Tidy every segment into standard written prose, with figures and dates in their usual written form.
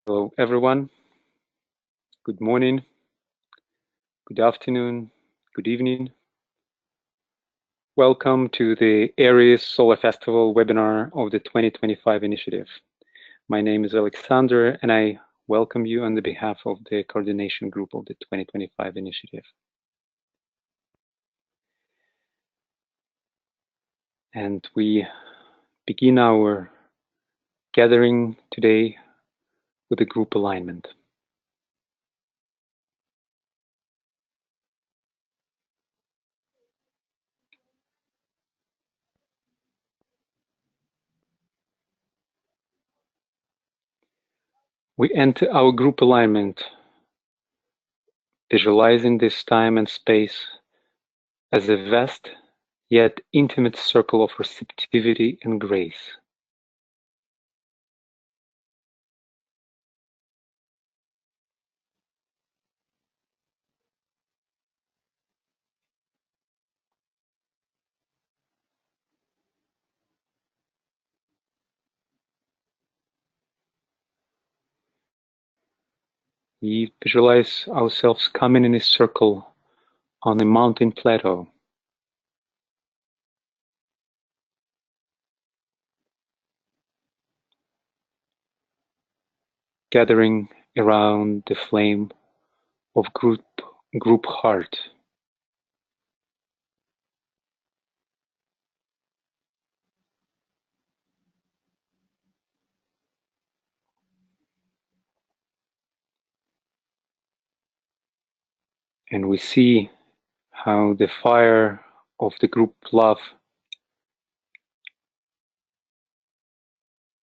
Hello, everyone. Good morning, good afternoon, good evening. Welcome to the Aries Solar Festival webinar of the 2025 initiative. My name is Alexander, and I welcome you on the behalf of the coordination group of the 2025 initiative. And we begin our gathering today with a group alignment. We enter our group alignment, visualizing this time and space as a vast yet intimate circle of receptivity and grace. We visualize ourselves coming in a circle on a mountain plateau. Gathering around the flame of group heart. And we see how the fire of the group love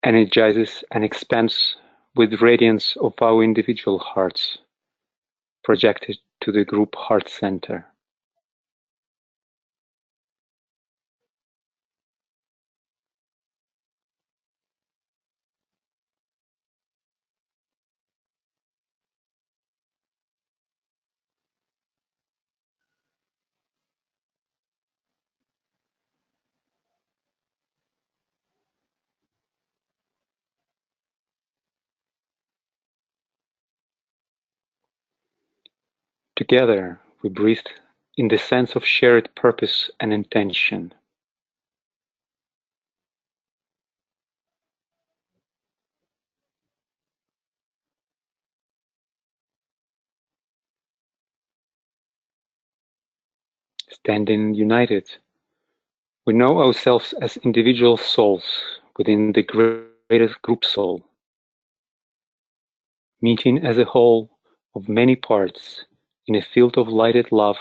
energizes and expands with radiance of our individual hearts projected to the group heart center. Together, we breathe in the sense of shared purpose and intention. Standing united, we know ourselves as individual souls within the greatest group soul, meeting as a whole of many parts in a field of lighted love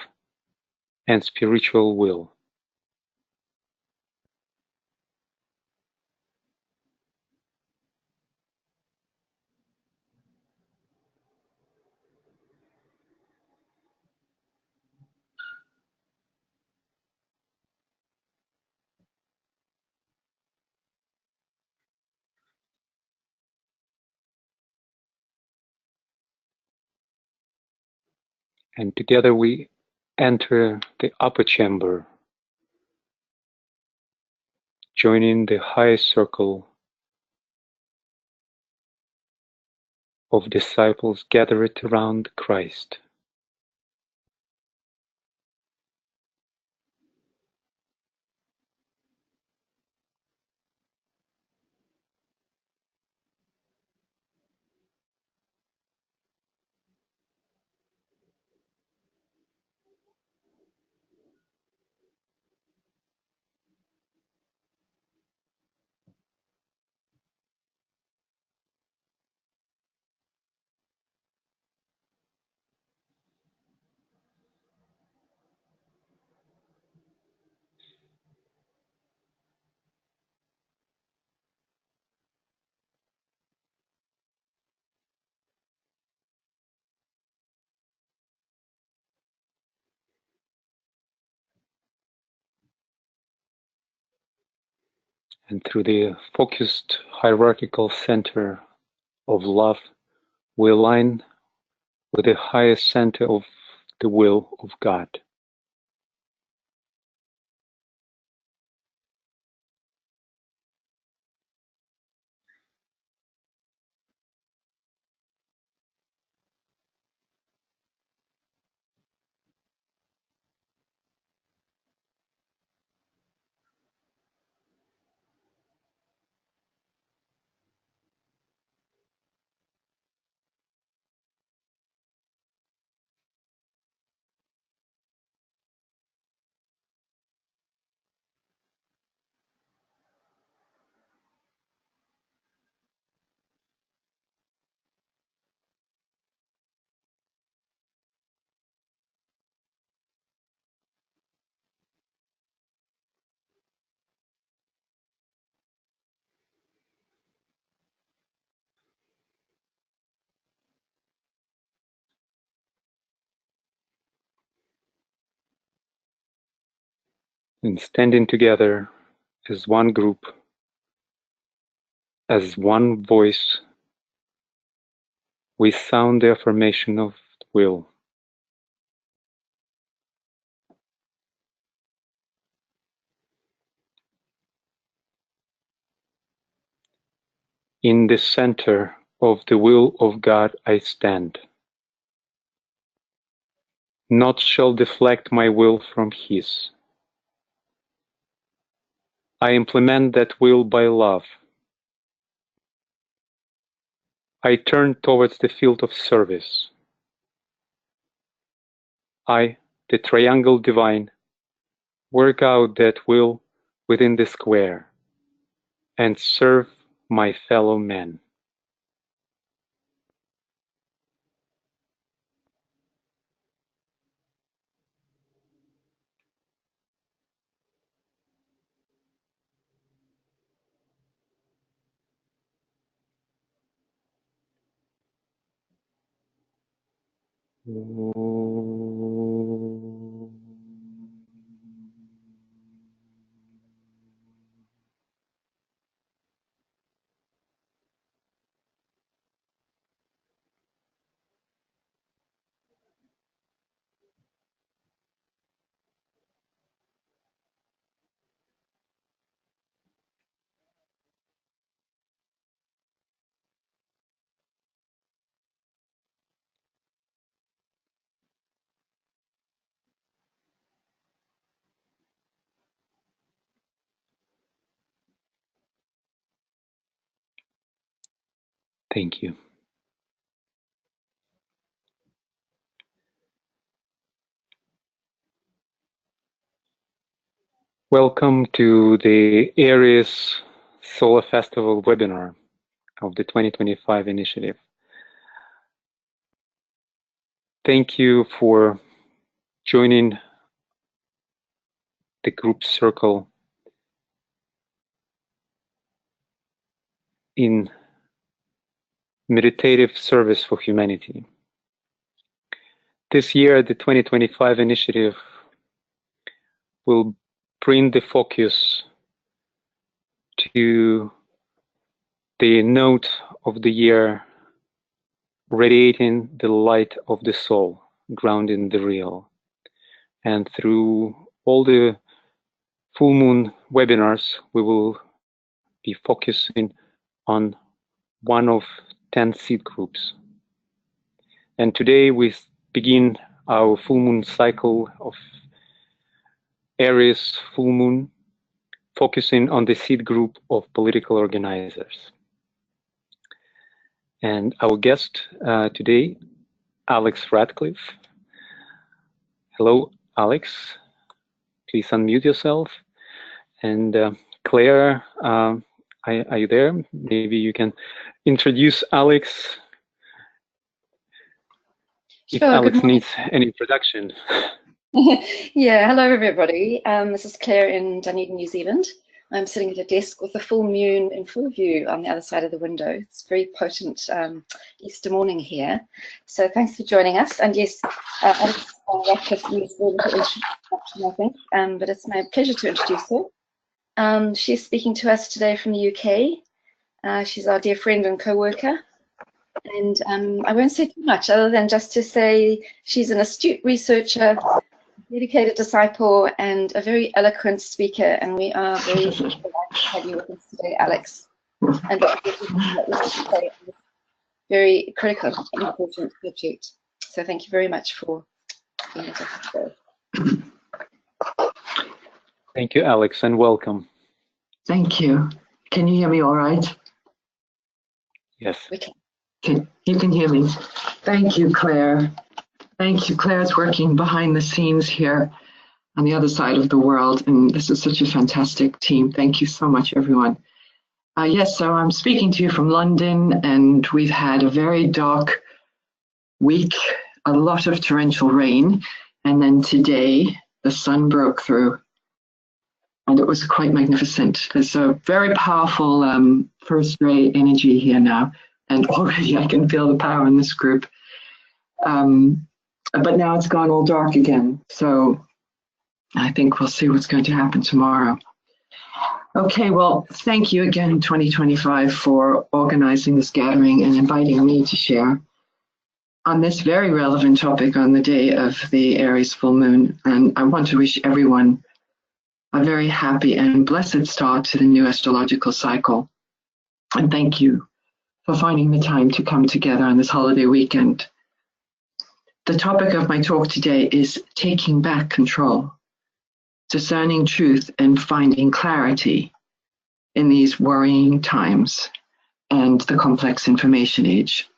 and spiritual will. And together we enter the upper chamber, joining the highest circle of disciples gathered around Christ. And through the focused hierarchical center of love, we align with the highest center of the will of God. and standing together as one group, as one voice, we sound the affirmation of will. In the center of the will of God I stand. Naught shall deflect my will from His. I implement that will by love. I turn towards the field of service. I, the triangle divine, work out that will within the square and serve my fellow men. Thank you. Welcome to the Aries Solar Festival webinar of the 2025 initiative. Thank you for joining the group circle in meditative service for humanity. This year, the 2025 initiative will bring the focus to the note of the year, radiating the light of the soul, grounding the real. And through all the full moon webinars, we will be focusing on one of 10 seed groups. And today we begin our full moon cycle of Aries full moon, focusing on the seed group of political organizers. And our guest today, Alex Radcliffe. Hello, Alex. Please unmute yourself. And Claire, are you there? Maybe you can introduce Alex. If Sure, Alex needs any introduction. Yeah, hello everybody. This is Claire in Dunedin, New Zealand. I'm sitting at a desk with the full moon in full view on the other side of the window. It's very potent Easter morning here. So thanks for joining us. And yes, Alex Radcliffe used a little introduction, I think, but it's my pleasure to introduce her. She's speaking to us today from the UK. She's our dear friend and co-worker. And I won't say too much other than just to say she's an astute researcher, dedicated disciple, and a very eloquent speaker. And we are very delighted to have you with us today, Alex. And very critical and important subject. So thank you very much for being with us today. Thank you, Alex, and welcome. Thank you. Can you hear me all right? Yes. We can. You can hear me. Thank you, Claire. Thank you. Claire's working behind the scenes here on the other side of the world, and this is such a fantastic team. Thank you so much, everyone. Yes, so I'm speaking to you from London, and we've had a very dark week, a lot of torrential rain, and then today the sun broke through, and it was quite magnificent. There's a very powerful first ray energy here now. And already I can feel the power in this group. But now it's gone all dark again. So I think we'll see what's going to happen tomorrow. Okay, well, thank you again, 2025, for organizing this gathering and inviting me to share on this very relevant topic on the day of the Aries full moon. And I want to wish everyone a very happy and blessed start to the new astrological cycle. And thank you for finding the time to come together on this holiday weekend. The topic of my talk today is taking back control, discerning truth and finding clarity in these worrying times and the complex information age.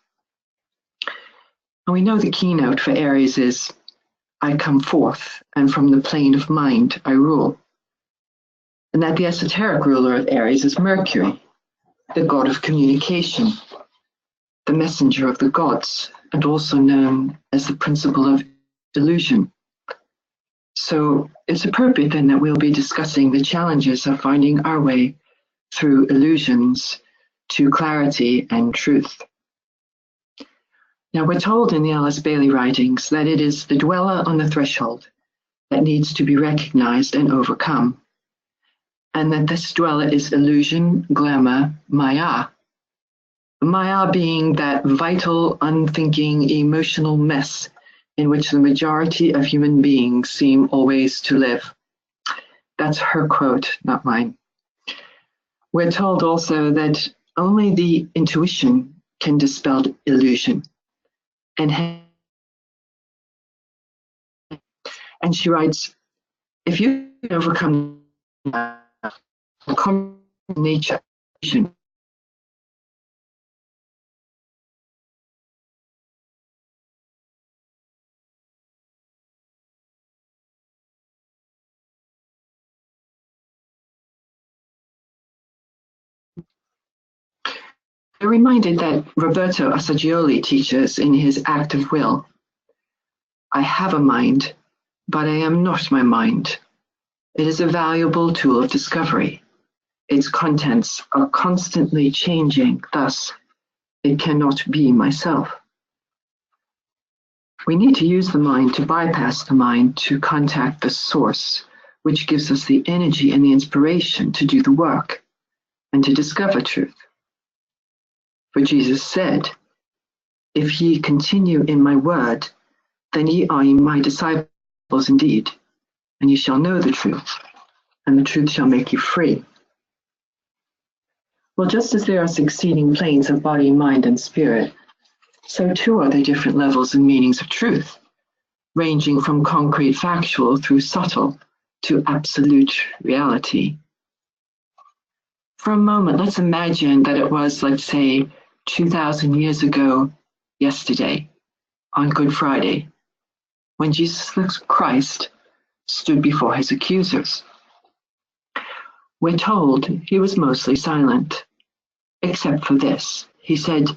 And we know the keynote for Aries is, I come forth, and from the plane of mind I rule. And that the esoteric ruler of Aries is Mercury, the god of communication, the messenger of the gods, and also known as the principle of illusion. So it's appropriate then that we'll be discussing the challenges of finding our way through illusions to clarity and truth. Now, we're told in the Alice Bailey writings that it is the dweller on the threshold that needs to be recognized and overcome, and that this dweller is illusion, glamour, Maya. Maya being that vital, unthinking, emotional mess in which the majority of human beings seem always to live. That's her quote, not mine. We're told also that only the intuition can dispel illusion. And she writes, if you can overcome nature, we're reminded that Roberto Assagioli teaches in his Act of Will, I have a mind, but I am not my mind. It is a valuable tool of discovery. Its contents are constantly changing, thus, it cannot be myself. We need to use the mind to bypass the mind to contact the source, which gives us the energy and the inspiration to do the work and to discover truth. For Jesus said, if ye continue in my word, then ye are my disciples indeed, and ye shall know the truth, and the truth shall make you free. Well, just as there are succeeding planes of body, mind, and spirit, so too are there different levels and meanings of truth, ranging from concrete factual through subtle to absolute reality. For a moment, let's imagine that it was, let's say, 2,000 years ago yesterday, on Good Friday, when Jesus Christ stood before his accusers. We're told he was mostly silent, except for this. He said,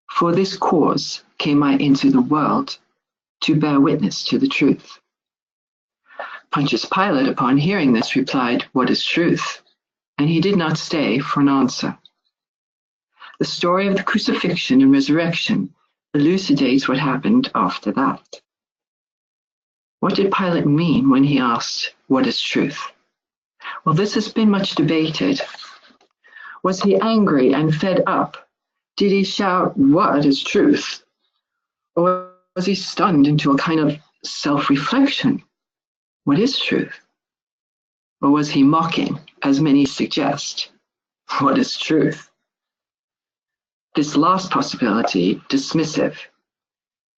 for this cause came I into the world, to bear witness to the truth. Pontius Pilate, upon hearing this, replied, what is truth? And he did not stay for an answer. The story of the crucifixion and resurrection elucidates what happened after that. What did Pilate mean when he asked, what is truth? Well, this has been much debated. Was he angry and fed up? Did he shout, what is truth? Or was he stunned into a kind of self-reflection? What is truth? Or was he mocking, as many suggest? What is truth? This last possibility, dismissive,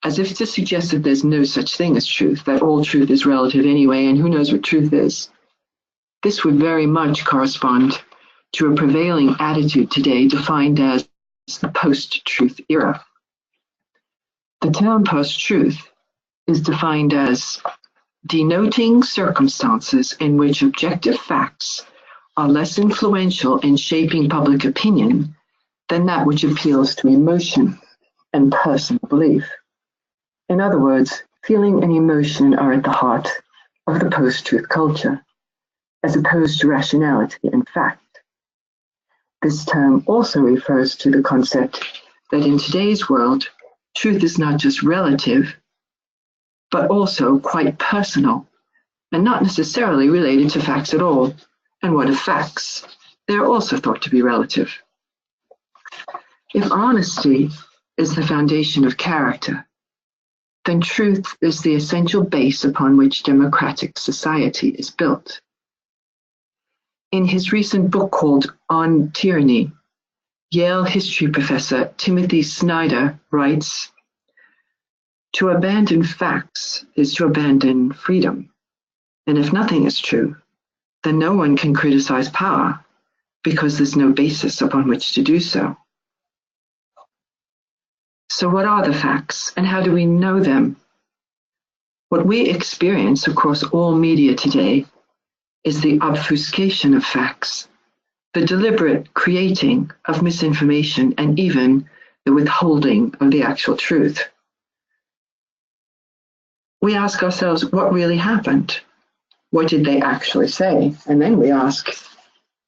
as if to suggest that there's no such thing as truth, that all truth is relative anyway, and who knows what truth is. This would very much correspond to a prevailing attitude today defined as the post-truth era. The term post-truth is defined as denoting circumstances in which objective facts are less influential in shaping public opinion than that which appeals to emotion and personal belief. In other words, feeling and emotion are at the heart of the post-truth culture, as opposed to rationality and fact. This term also refers to the concept that in today's world, truth is not just relative, but also quite personal and not necessarily related to facts at all. And what of facts? They are also thought to be relative. If honesty is the foundation of character, then truth is the essential base upon which democratic society is built. In his recent book called On Tyranny, Yale history professor Timothy Snyder writes, "To abandon facts is to abandon freedom. And if nothing is true, then no one can criticize power because there's no basis upon which to do so." So what are the facts and how do we know them? What we experience across all media today is the obfuscation of facts, the deliberate creating of misinformation, and even the withholding of the actual truth. We ask ourselves, what really happened? What did they actually say? And then we ask,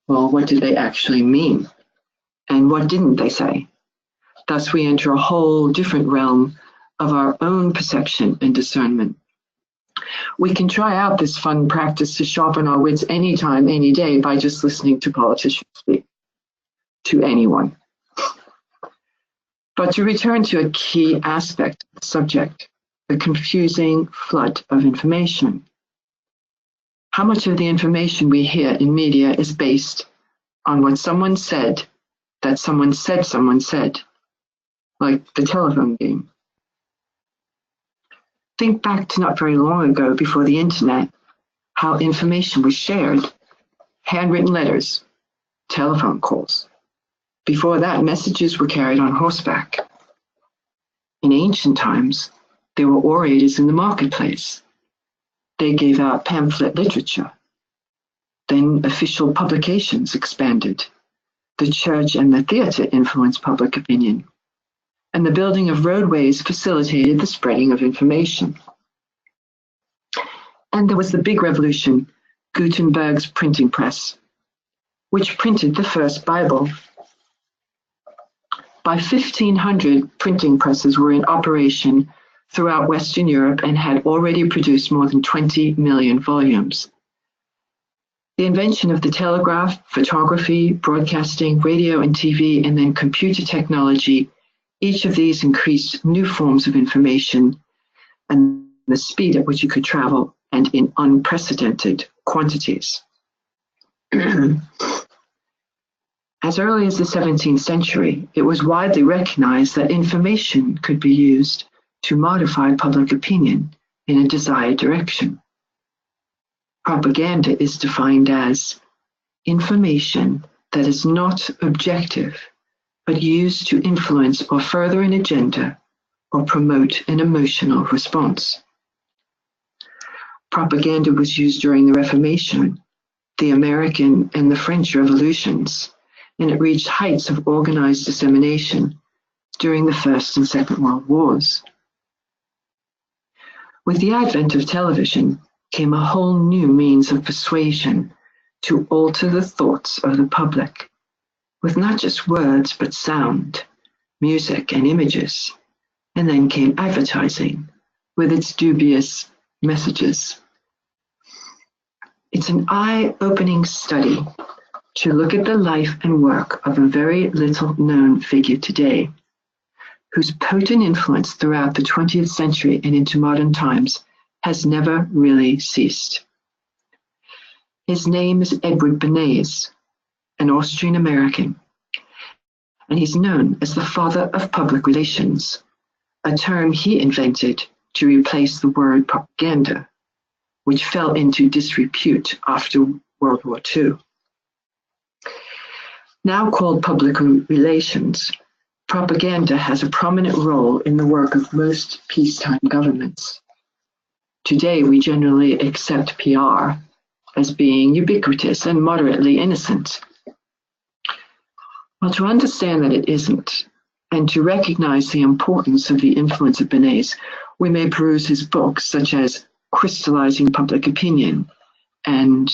well, what did they actually mean? And what didn't they say? Thus, we enter a whole different realm of our own perception and discernment. We can try out this fun practice to sharpen our wits anytime, any day by just listening to politicians speak to anyone. But to return to a key aspect of the subject, the confusing flood of information. How much of the information we hear in media is based on what someone said that someone said, like the telephone game? Think back to not very long ago, before the internet, how information was shared. Handwritten letters, telephone calls. Before that, messages were carried on horseback. In ancient times, there were orators in the marketplace. They gave out pamphlet literature. Then official publications expanded. The church and the theater influenced public opinion. And the building of roadways facilitated the spreading of information. And there was the big revolution, Gutenberg's printing press, which printed the first Bible. By 1500, printing presses were in operation throughout Western Europe and had already produced more than 20 million volumes. The invention of the telegraph, photography, broadcasting, radio and TV, and then computer technology, each of these increased new forms of information and the speed at which you could travel, and in unprecedented quantities. As early as the 17th century, it was widely recognized that information could be used to modify public opinion in a desired direction. Propaganda is defined as information that is not objective, but used to influence or further an agenda or promote an emotional response. Propaganda was used during the Reformation, the American and the French revolutions, and it reached heights of organized dissemination during the First and Second World Wars. With the advent of television came a whole new means of persuasion to alter the thoughts of the public, with not just words but sound, music, and images. And then came advertising with its dubious messages. It's an eye-opening study to look at the life and work of a very little-known figure today, whose potent influence throughout the 20th century and into modern times has never really ceased. His name is Edward Bernas, an Austrian-American, and he's known as the father of public relations, a term he invented to replace the word propaganda, which fell into disrepute after World War II. Now called public relations, propaganda has a prominent role in the work of most peacetime governments. Today, we generally accept PR as being ubiquitous and moderately innocent. Well, to understand that it isn't, and to recognize the importance of the influence of Bernas, we may peruse his books such as Crystallizing Public Opinion and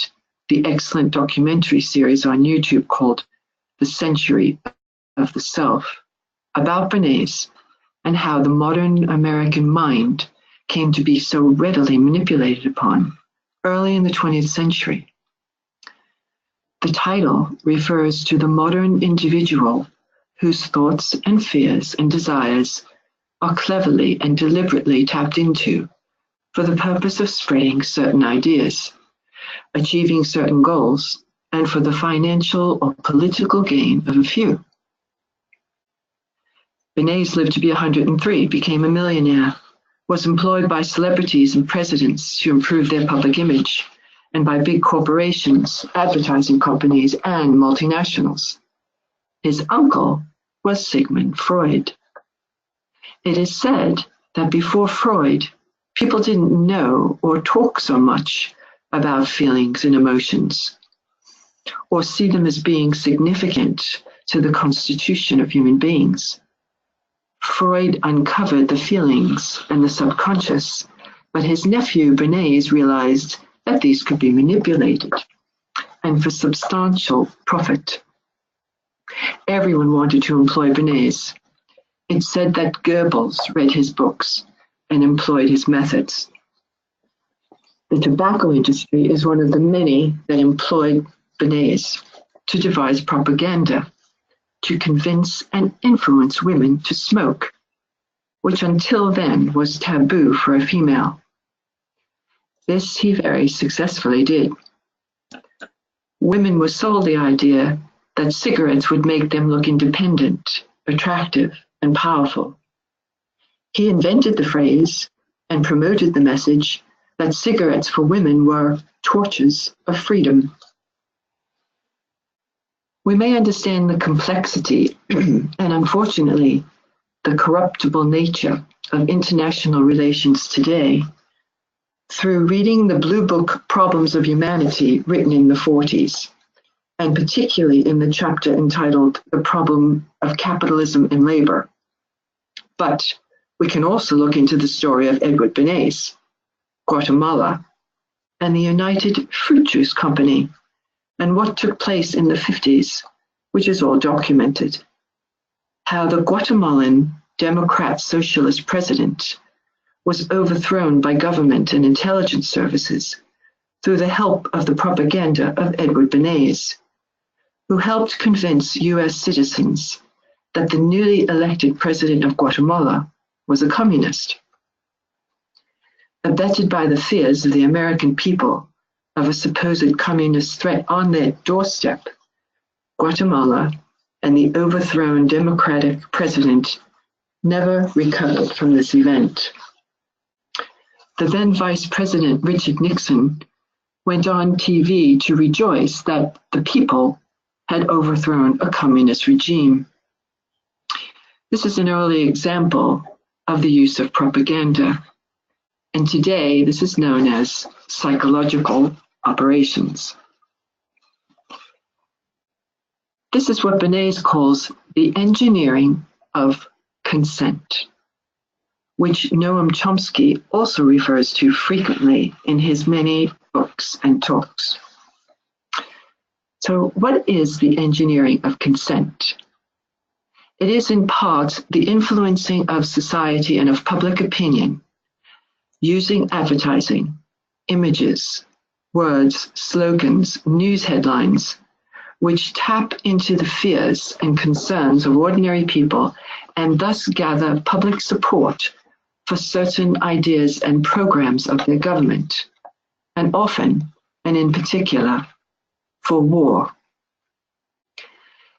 the excellent documentary series on YouTube called The Century of the Self, about Bernas and how the modern American mind came to be so readily manipulated upon early in the 20th century. The title refers to the modern individual whose thoughts and fears and desires are cleverly and deliberately tapped into for the purpose of spreading certain ideas, achieving certain goals, and for the financial or political gain of a few. Bernas lived to be 103, became a millionaire, was employed by celebrities and presidents to improve their public image, and by big corporations, advertising companies, and multinationals. His uncle was Sigmund Freud. It is said that before Freud, people didn't know or talk so much about feelings and emotions, or see them as being significant to the constitution of human beings. Freud uncovered the feelings and the subconscious, but his nephew Bernas realized that these could be manipulated, and for substantial profit. Everyone wanted to employ Bernas. It's said that Goebbels read his books and employed his methods. The tobacco industry is one of the many that employed Bernas to devise propaganda to convince and influence women to smoke, which until then was taboo for a female. This he very successfully did. Women were sold the idea that cigarettes would make them look independent, attractive, and powerful. He invented the phrase and promoted the message that cigarettes for women were torches of freedom. We may understand the complexity and unfortunately the corruptible nature of international relations today through reading the Blue Book Problems of Humanity written in the 40s, and particularly in the chapter entitled The Problem of Capitalism and Labor. But we can also look into the story of Edward Bernas, Guatemala, and the United Fruit Juice Company, and what took place in the 50s, which is all documented. How the Guatemalan Democrat Socialist president was overthrown by government and intelligence services through the help of the propaganda of Edward Bernas, who helped convince US citizens that the newly elected president of Guatemala was a communist. Abetted by the fears of the American people of a supposed communist threat on their doorstep, Guatemala and the overthrown democratic president never recovered from this event. The then Vice President Richard Nixon went on TV to rejoice that the people had overthrown a communist regime. This is an early example of the use of propaganda, and today this is known as psychological operations. This is what Bernas calls the engineering of consent, which Noam Chomsky also refers to frequently in his many books and talks. So what is the engineering of consent? It is in part the influencing of society and of public opinion using advertising, images, words, slogans, news headlines, which tap into the fears and concerns of ordinary people and thus gather public support for certain ideas and programs of their government, and often, and in particular, for war.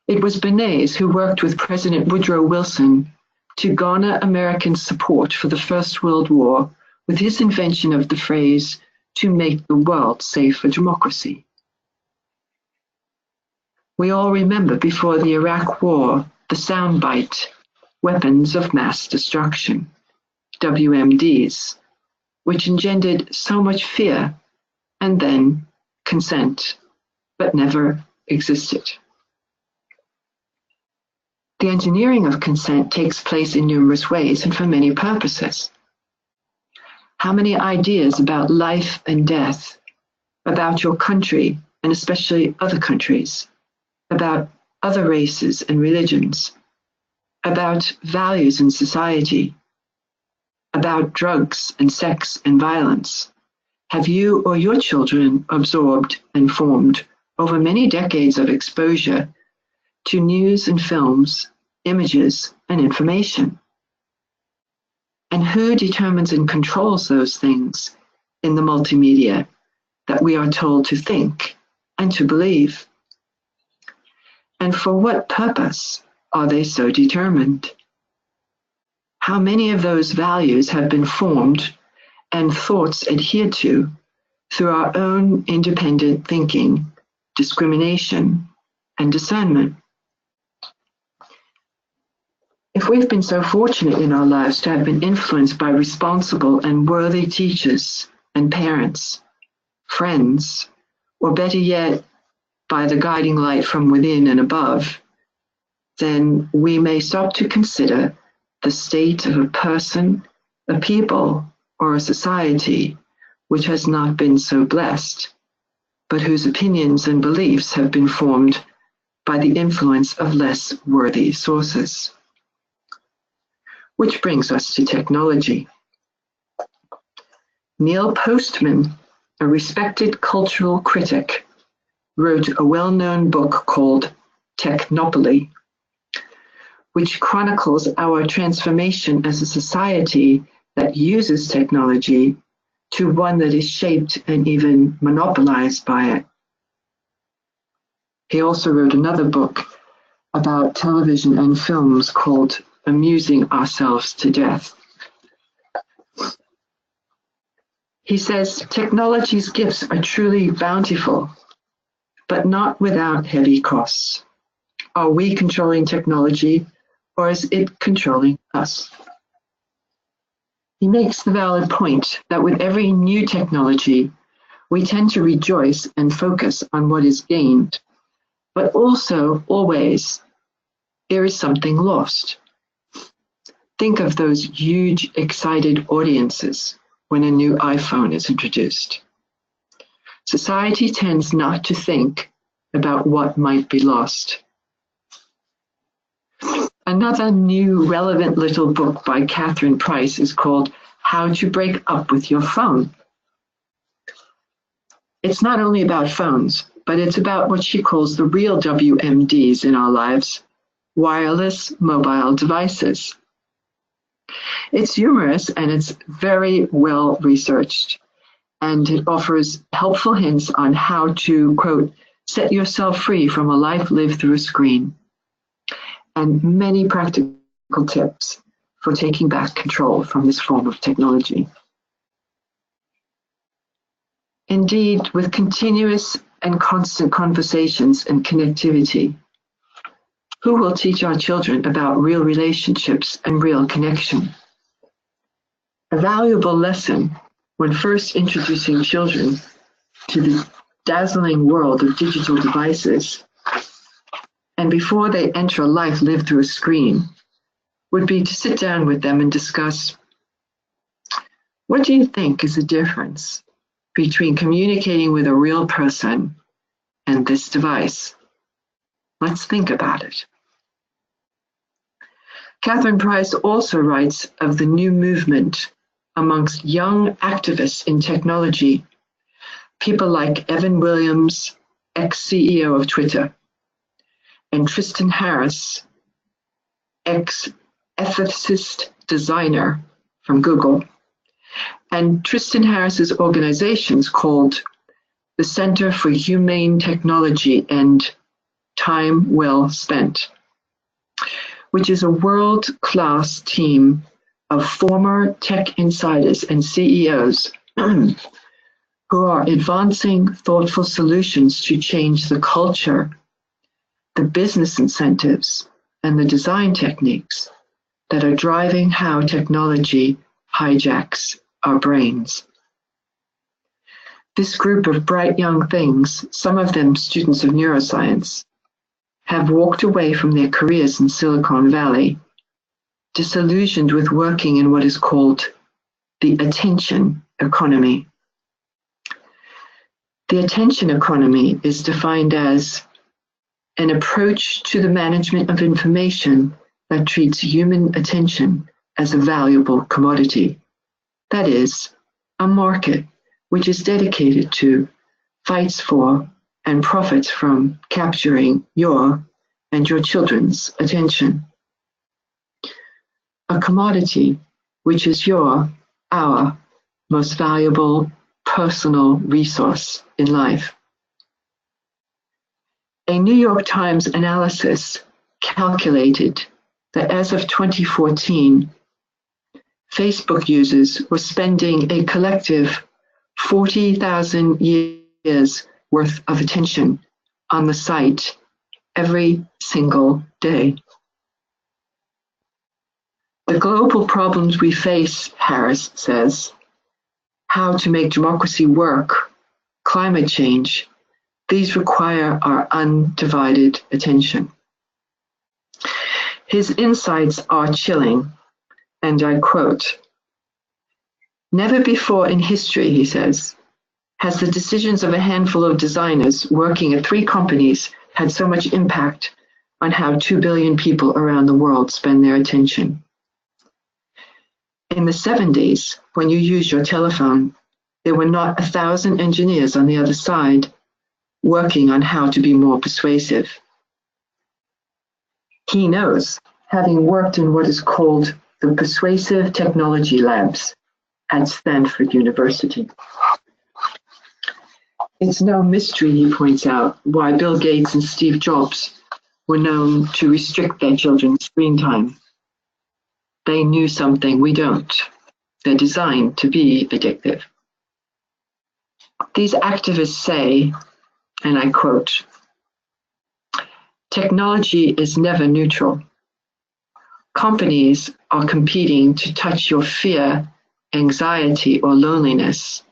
It was Bernas who worked with President Woodrow Wilson to garner American support for the First World War with his invention of the phrase, "to make the world safe for democracy." We all remember before the Iraq War the soundbite, weapons of mass destruction, WMDs, which engendered so much fear and then consent, but never existed. The engineering of consent takes place in numerous ways and for many purposes. How many ideas about life and death, about your country and especially other countries, about other races and religions, about values in society, about drugs and sex and violence, have you or your children absorbed and formed over many decades of exposure to news and films, images, and information? And who determines and controls those things in the multimedia that we are told to think and to believe? And for what purpose are they so determined? How many of those values have been formed and thoughts adhered to through our own independent thinking, discrimination, and discernment? If we've been so fortunate in our lives to have been influenced by responsible and worthy teachers and parents, friends, or better yet, by the guiding light from within and above, then we may stop to consider the state of a person, a people, or a society which has not been so blessed, but whose opinions and beliefs have been formed by the influence of less worthy sources. Which brings us to technology. Neil Postman, a respected cultural critic, wrote a well-known book called Technopoly, which chronicles our transformation as a society that uses technology to one that is shaped and even monopolized by it. He also wrote another book about television and films called Amusing Ourselves to Death. He says, technology's gifts are truly bountiful, but not without heavy costs. Are we controlling technology, or is it controlling us? He makes the valid point that with every new technology, we tend to rejoice and focus on what is gained, but also always there is something lost. Think of those huge, excited audiences when a new iPhone is introduced. Society tends not to think about what might be lost. Another new relevant little book by Catherine Price is called How to Break Up with Your Phone. It's not only about phones, but it's about what she calls the real WMDs in our lives, wireless mobile devices. It's humorous and it's very well researched, and it offers helpful hints on how to, quote, set yourself free from a life lived through a screen, and many practical tips for taking back control from this form of technology. Indeed, with continuous and constant conversations and connectivity, who will teach our children about real relationships and real connection? A valuable lesson when first introducing children to the dazzling world of digital devices, and before they enter a life lived through a screen, would be to sit down with them and discuss, what do you think is the difference between communicating with a real person and this device? Let's think about it. Catherine Price also writes of the new movement amongst young activists in technology, people like Evan Williams, ex-CEO of Twitter, and Tristan Harris, ex-ethicist designer from Google. And Tristan Harris's organizations called the Center for Humane Technology and Time Well Spent, which is a world-class team of former tech insiders and CEOs who are advancing thoughtful solutions to change the culture, the business incentives, and the design techniques that are driving how technology hijacks our brains. This group of bright young things, some of them students of neuroscience, have walked away from their careers in Silicon Valley, disillusioned with working in what is called the attention economy. The attention economy is defined as an approach to the management of information that treats human attention as a valuable commodity. That is, a market which is dedicated to, fights for, and profits from capturing your and your children's attention. A commodity which is our most valuable personal resource in life. A New York Times analysis calculated that as of 2014, Facebook users were spending a collective 40,000 years worth of attention on the site every single day. The global problems we face, Harris says, how to make democracy work, climate change, these require our undivided attention. His insights are chilling, and I quote, "Never before in history," he says, "has the decisions of a handful of designers working at 3 companies had so much impact on how 2 billion people around the world spend their attention. In the 70s, when you used your telephone, there were not 1,000 engineers on the other side working on how to be more persuasive." He knows, having worked in what is called the Persuasive Technology Labs at Stanford University. It's no mystery, he points out, why Bill Gates and Steve Jobs were known to restrict their children's screen time. They knew something we don't. They're designed to be addictive. These activists say, and I quote, "Technology is never neutral. Companies are competing to touch your fear, anxiety, or loneliness,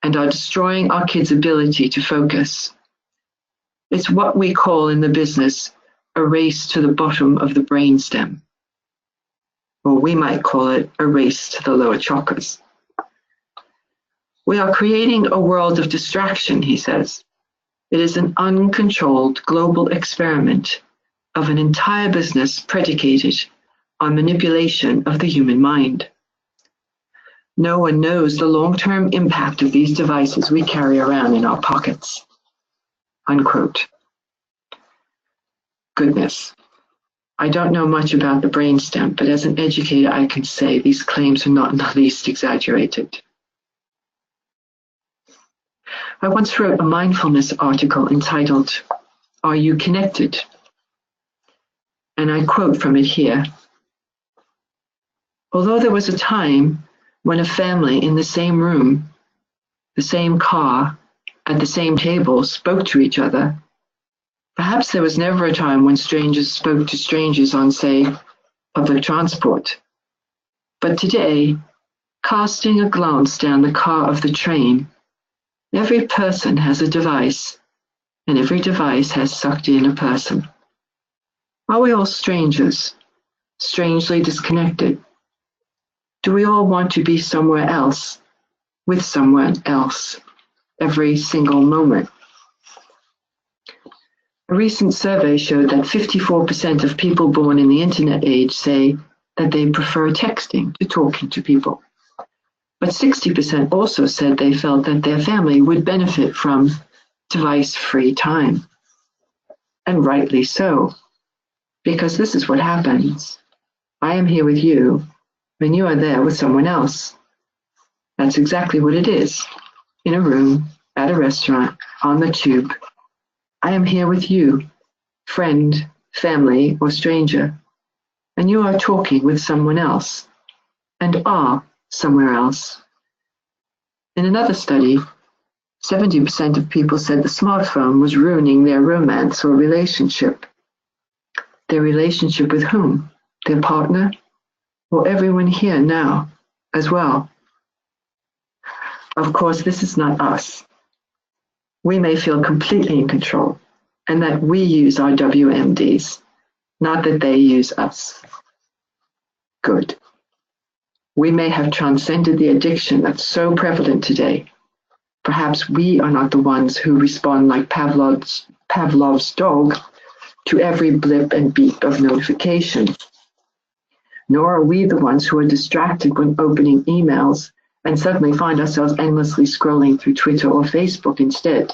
and are destroying our kids' ability to focus. It's what we call in the business a race to the bottom of the brainstem. Or we might call it a race to the lower chakras. We are creating a world of distraction," he says. "It is an uncontrolled global experiment of an entire business predicated on manipulation of the human mind. No one knows the long-term impact of these devices we carry around in our pockets." Unquote. Goodness. I don't know much about the brainstem, but as an educator, I can say these claims are not in the least exaggerated. I once wrote a mindfulness article entitled, "Are You Connected?" And I quote from it here. "Although there was a time when a family in the same room, the same car, at the same table spoke to each other, perhaps there was never a time when strangers spoke to strangers on, say, public transport. But today, casting a glance down the car of the train, every person has a device, and every device has sucked in a person. Are we all strangers, strangely disconnected? Do we all want to be somewhere else, with someone else, every single moment?" A recent survey showed that 54% of people born in the internet age say that they prefer texting to talking to people. But 60% also said they felt that their family would benefit from device-free time. And rightly so, because this is what happens. I am here with you, and you are there with someone else. That's exactly what it is. In a room, at a restaurant, on the tube. I am here with you, friend, family, or stranger, and you are talking with someone else, and are somewhere else. In another study, 70% of people said the smartphone was ruining their romance or relationship. Their relationship with whom? Their partner? Or everyone here now as well? Of course, this is not us. We may feel completely in control, and that we use our WMDs, not that they use us. Good. We may have transcended the addiction that's so prevalent today. Perhaps we are not the ones who respond like Pavlov's dog to every blip and beep of notification. Nor are we the ones who are distracted when opening emails and suddenly find ourselves endlessly scrolling through Twitter or Facebook instead.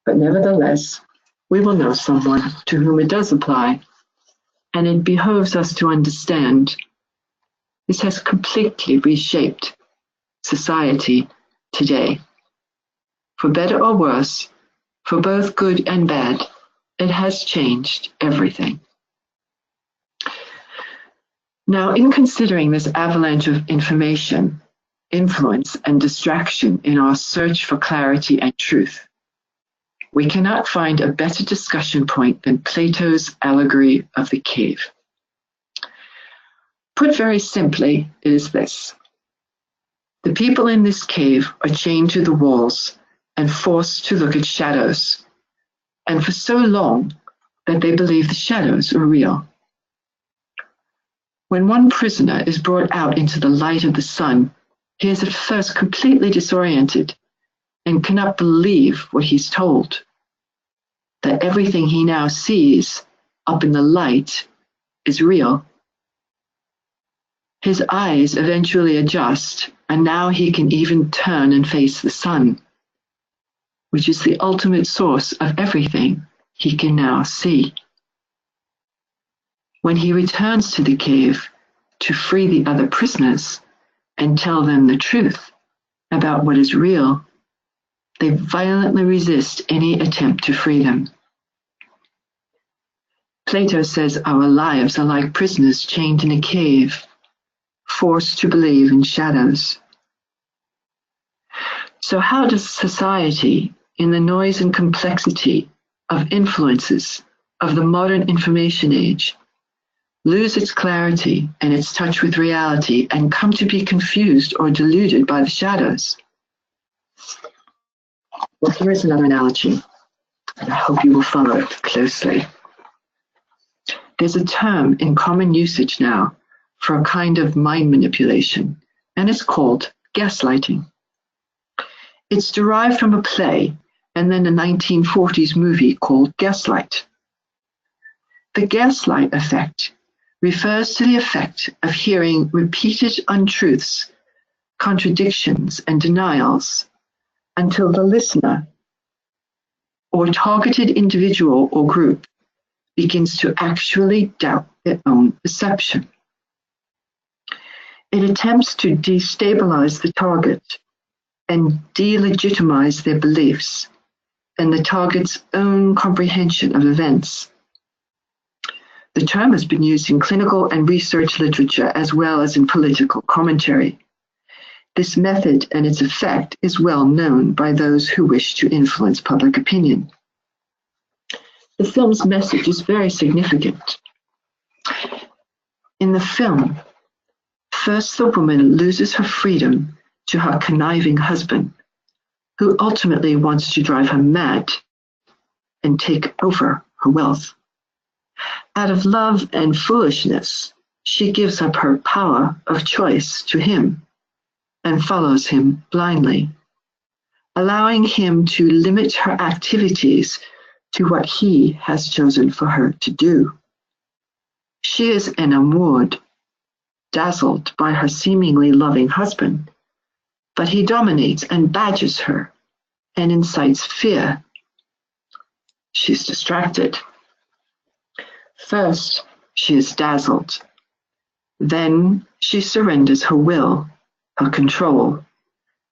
But nevertheless, we will know someone to whom it does apply, and it behoves us to understand this has completely reshaped society today. For better or worse, for both good and bad, it has changed everything. Now, in considering this avalanche of information, influence, and distraction in our search for clarity and truth, we cannot find a better discussion point than Plato's allegory of the cave. Put very simply, it is this. The people in this cave are chained to the walls and forced to look at shadows, and for so long that they believe the shadows are real. When one prisoner is brought out into the light of the sun, he is at first completely disoriented and cannot believe what he's told, that everything he now sees up in the light is real. His eyes eventually adjust, and now he can even turn and face the sun, which is the ultimate source of everything he can now see. When he returns to the cave to free the other prisoners and tell them the truth about what is real, they violently resist any attempt to free them. Plato says our lives are like prisoners chained in a cave, forced to believe in shadows. So how does society, in the noise and complexity of influences of the modern information age, lose its clarity and its touch with reality and come to be confused or deluded by the shadows? Well, here is another analogy. I hope you will follow it closely. There's a term in common usage now for a kind of mind manipulation, and it's called gaslighting. It's derived from a play and then a 1940s movie called Gaslight. The gaslight effect refers to the effect of hearing repeated untruths, contradictions, and denials until the listener or targeted individual or group begins to actually doubt their own perception. It attempts to destabilize the target and delegitimize their beliefs and the target's own comprehension of events. The term has been used in clinical and research literature as well as in political commentary. This method and its effect is well known by those who wish to influence public opinion. The film's message is very significant. In the film, first the woman loses her freedom to her conniving husband, who ultimately wants to drive her mad and take over her wealth. Out of love and foolishness, she gives up her power of choice to him and follows him blindly, allowing him to limit her activities to what he has chosen for her to do. She is enamored, dazzled by her seemingly loving husband, but he dominates and badgers her and incites fear. She's distracted. First, she is dazzled. Then she surrenders her will, her control,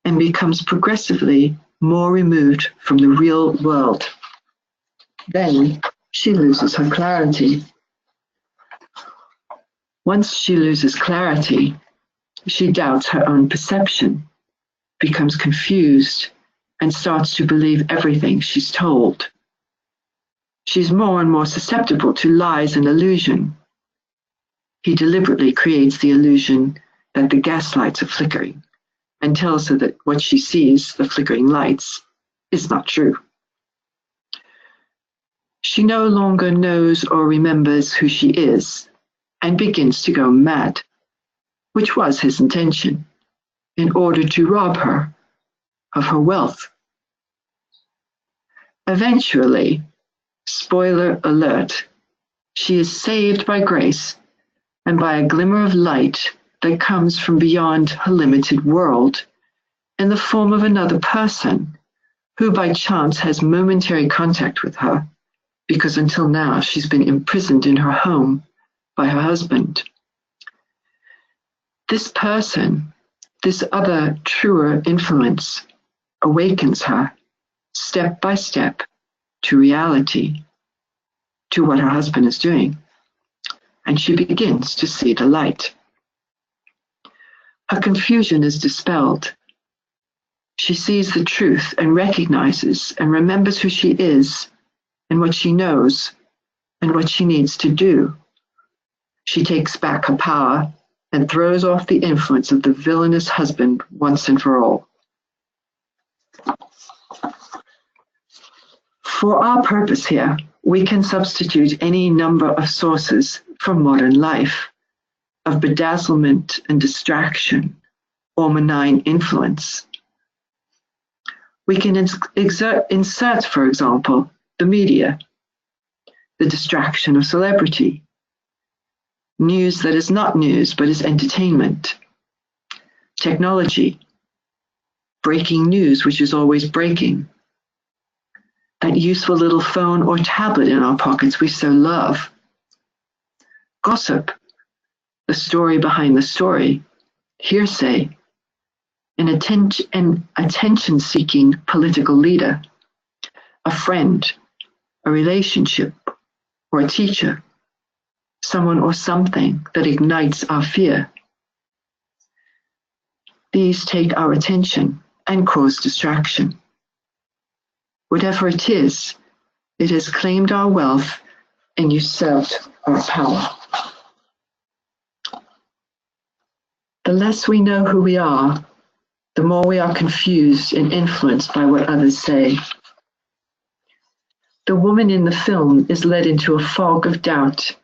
and becomes progressively more removed from the real world. Then she loses her clarity. Once she loses clarity, she doubts her own perception, becomes confused, and starts to believe everything she's told. She's more and more susceptible to lies and illusion. He deliberately creates the illusion that the gas lights are flickering and tells her that what she sees, the flickering lights, is not true. She no longer knows or remembers who she is and begins to go mad, which was his intention, in order to rob her of her wealth. Eventually, spoiler alert, she is saved by grace and by a glimmer of light that comes from beyond her limited world in the form of another person who by chance has momentary contact with her, because until now she's been imprisoned in her home by her husband. This person, this other truer influence, awakens her step by step to reality, to what her husband is doing, and she begins to see the light. Her confusion is dispelled. She sees the truth and recognizes and remembers who she is and what she knows and what she needs to do. She takes back her power and throws off the influence of the villainous husband once and for all. For our purpose here, we can substitute any number of sources from modern life, of bedazzlement and distraction, or malign influence. We can insert, for example, the media, the distraction of celebrity, news that is not news but is entertainment, technology, breaking news which is always breaking, that useful little phone or tablet in our pockets we so love, gossip, the story behind the story, hearsay, an attention-seeking political leader, a friend, a relationship, or a teacher, someone or something that ignites our fear. These take our attention and cause distraction. Whatever it has claimed our wealth and usurped our power. The less we know who we are, the more we are confused and influenced by what others say. The woman in the film is led into a fog of doubt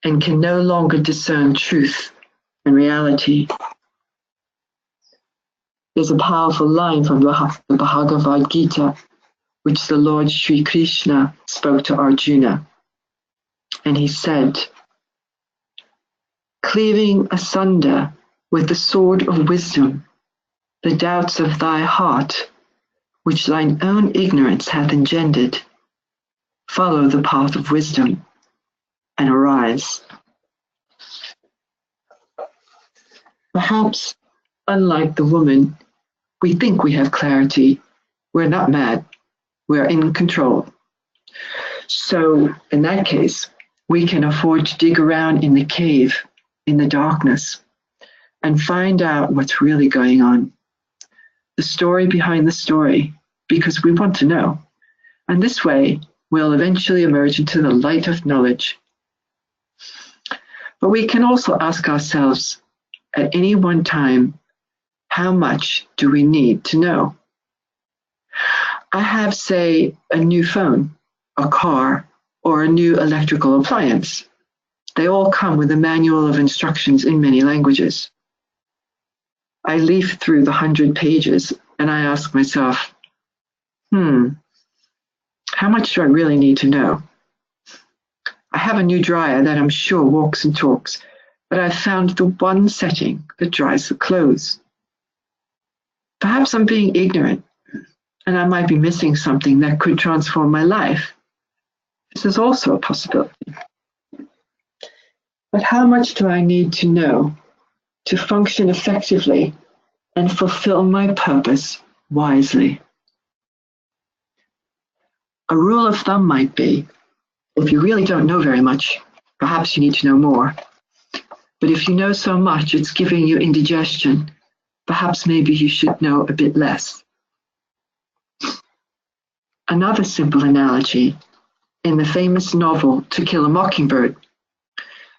and can no longer discern truth and reality. There's a powerful line from the Bhagavad Gita, which the Lord Sri Krishna spoke to Arjuna. And he said, "Cleaving asunder with the sword of wisdom the doubts of thy heart, which thine own ignorance hath engendered, follow the path of wisdom and arise." Perhaps, unlike the woman, we think we have clarity. We're not mad. We're in control. So in that case, we can afford to dig around in the cave, in the darkness, and find out what's really going on. The story behind the story, because we want to know. And this way, we'll eventually emerge into the light of knowledge. But we can also ask ourselves, at any one time, how much do we need to know? I have, say, a new phone, a car, or a new electrical appliance. They all come with a manual of instructions in many languages. I leaf through the 100 pages and I ask myself, how much do I really need to know? I have a new dryer that I'm sure walks and talks, but I've found the one setting that dries the clothes. Perhaps I'm being ignorant and I might be missing something that could transform my life. This is also a possibility. But how much do I need to know to function effectively and fulfill my purpose wisely? A rule of thumb might be, if you really don't know very much, perhaps you need to know more. But if you know so much it's giving you indigestion, perhaps maybe you should know a bit less. Another simple analogy, in the famous novel To Kill a Mockingbird,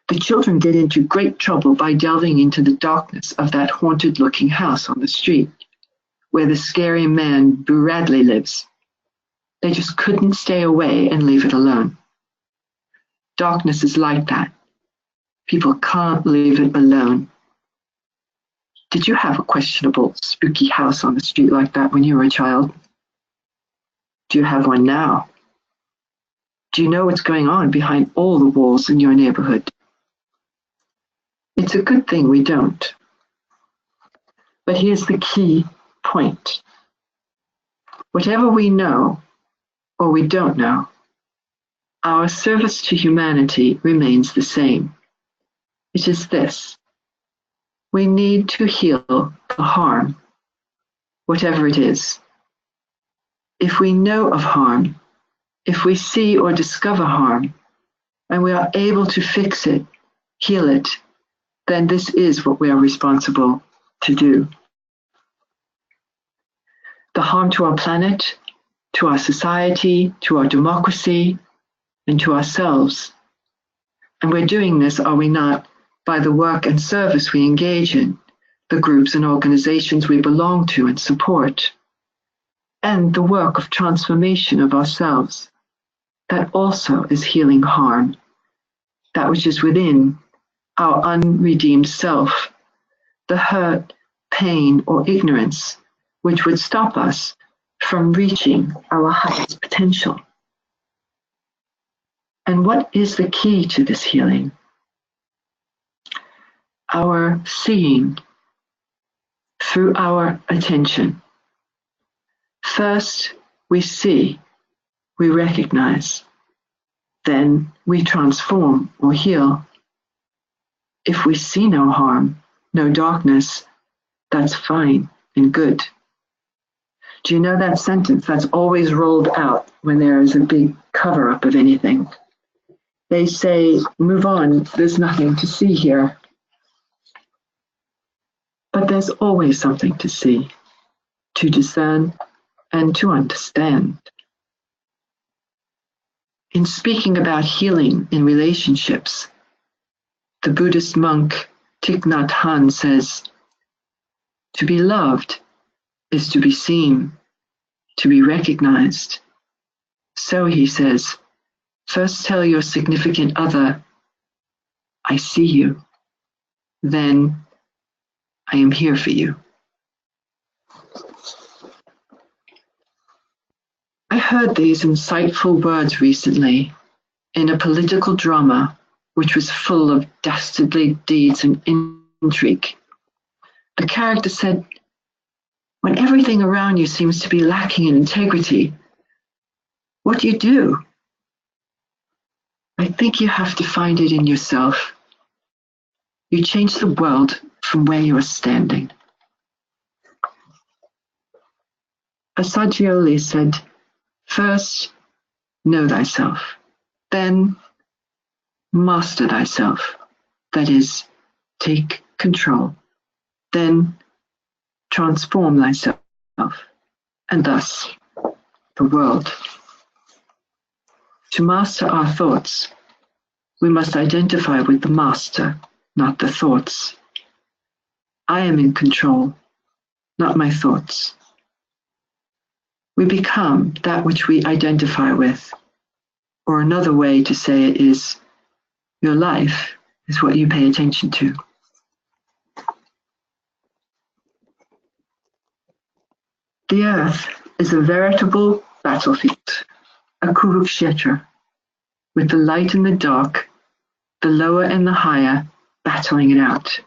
the children get into great trouble by delving into the darkness of that haunted-looking house on the street, where the scary man Boo Radley lives. They just couldn't stay away and leave it alone. Darkness is like that. People can't leave it alone. Did you have a questionable, spooky house on the street like that when you were a child? Do you have one now? Do you know what's going on behind all the walls in your neighborhood? It's a good thing we don't. But here's the key point. Whatever we know or we don't know, our service to humanity remains the same. It is this: we need to heal the harm, whatever it is. If we know of harm, if we see or discover harm, and we are able to fix it, heal it, then this is what we are responsible to do. The harm to our planet, to our society, to our democracy, and to ourselves. And we're doing this, are we not, by the work and service we engage in, the groups and organizations we belong to and support, and the work of transformation of ourselves. That also is healing harm, that which is within our unredeemed self, the hurt, pain, or ignorance which would stop us from reaching our highest potential. And what is the key to this healing? Our seeing through our attention. First, we see, we recognize, then we transform or heal. If we see no harm, no darkness, that's fine and good. Do you know that sentence that's always rolled out when there is a big cover-up of anything? They say, move on, there's nothing to see here. But there's always something to see, to discern, and to understand. In speaking about healing in relationships, the Buddhist monk Thich Nhat Hanh says, to be loved is to be seen, to be recognized. So he says, first tell your significant other, I see you. Then, I am here for you. I heard these insightful words recently in a political drama which was full of dastardly deeds and intrigue. The character said, when everything around you seems to be lacking in integrity, what do you do? I think you have to find it in yourself. You change the world from where you are standing. Assagioli said, first, know thyself, then master thyself, that is, take control, then transform thyself, and thus the world. To master our thoughts, we must identify with the master, not the thoughts. I am in control, not my thoughts. We become that which we identify with, or another way to say it is, your life is what you pay attention to. The earth is a veritable battlefield, a Kurukshetra, with the light and the dark, the lower and the higher, battling it out.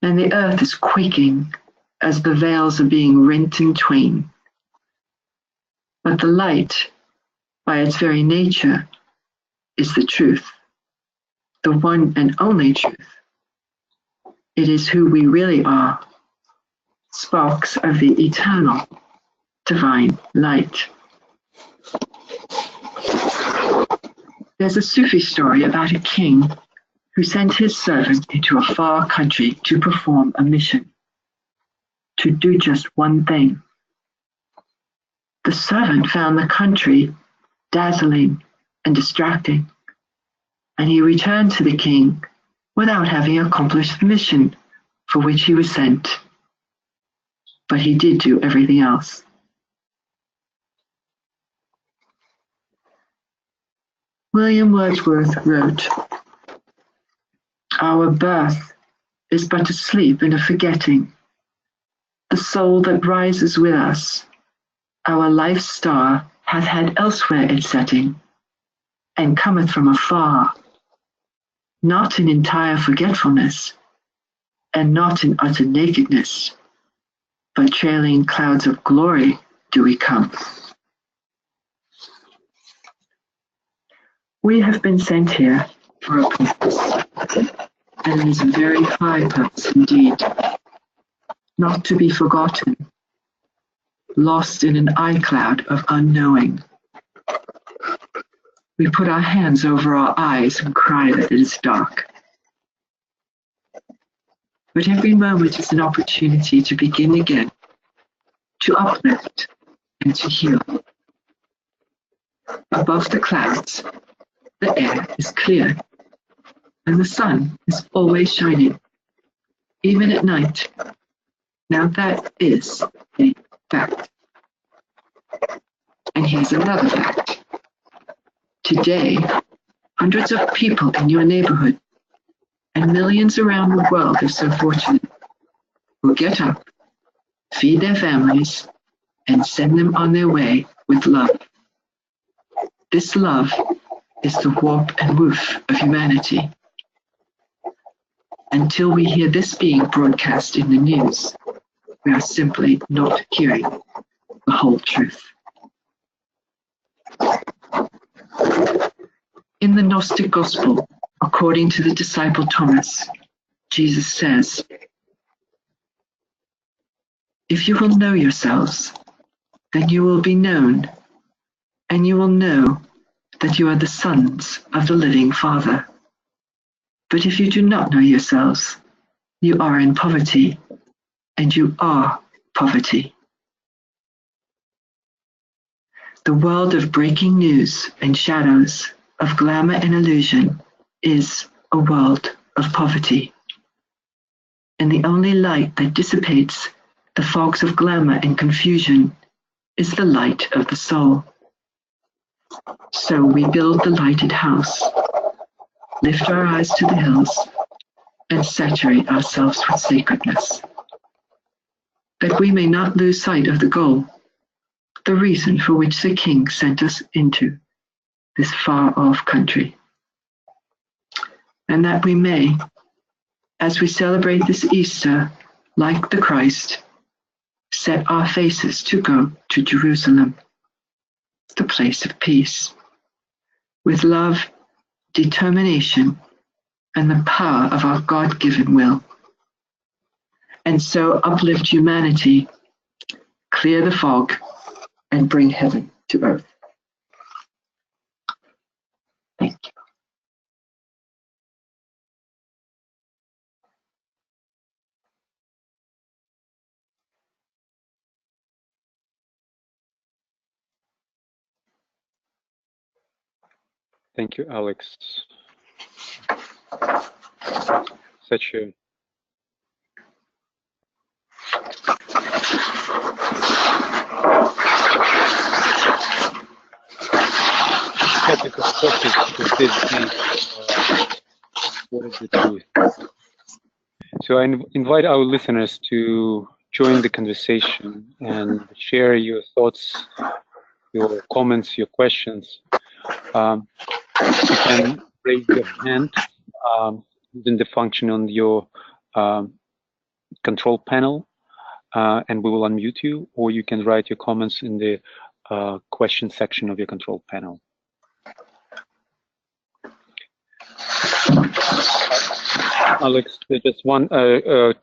And the earth is quaking as the veils are being rent in twain. But the light, by its very nature, is the truth, the one and only truth. It is who we really are, sparks of the eternal, divine light. There's a Sufi story about a king who sent his servant into a far country to perform a mission, to do just one thing. The servant found the country dazzling and distracting, and he returned to the king without having accomplished the mission for which he was sent. But he did do everything else. William Wordsworth wrote, our birth is but a sleep and a forgetting. The soul that rises with us, our life's star, hath had elsewhere its setting, and cometh from afar. not in entire forgetfulness, and not in utter nakedness, but trailing clouds of glory do we come. We have been sent here for a purpose, and it is a very high purpose indeed, not to be forgotten, lost in an iCloud of unknowing. We put our hands over our eyes and cry that it is dark. But every moment is an opportunity to begin again, to uplift and to heal. Above the clouds, the air is clear, and the sun is always shining, even at night. Now that is a fact. And here's another fact. Today, hundreds of people in your neighborhood and millions around the world, if so fortunate, will get up, feed their families, and send them on their way with love. This love is the warp and woof of humanity. Until we hear this being broadcast in the news, we are simply not hearing the whole truth. In the Gnostic Gospel, according to the disciple Thomas, Jesus says, "If you will know yourselves, then you will be known, and you will know that you are the sons of the living Father. But if you do not know yourselves, you are in poverty, and you are poverty." The world of breaking news and shadows, of glamour and illusion, is a world of poverty. And the only light that dissipates the fogs of glamour and confusion is the light of the soul. So we build the lighted house, lift our eyes to the hills, and saturate ourselves with sacredness, that we may not lose sight of the goal, the reason for which the King sent us into this far-off country. And that we may, as we celebrate this Easter, like the Christ, set our faces to go to Jerusalem, the place of peace, with love, determination, and the power of our God-given will. And so uplift humanity, clear the fog, and bring heaven to earth. Thank you. Thank you, Alex. Such a ethical topic, because this is what is the truth. So I invite our listeners to join the conversation and share your thoughts, your comments, your questions. You can raise your hand using the function on your control panel, and we will unmute you, or you can write your comments in the question section of your control panel. Alex, just one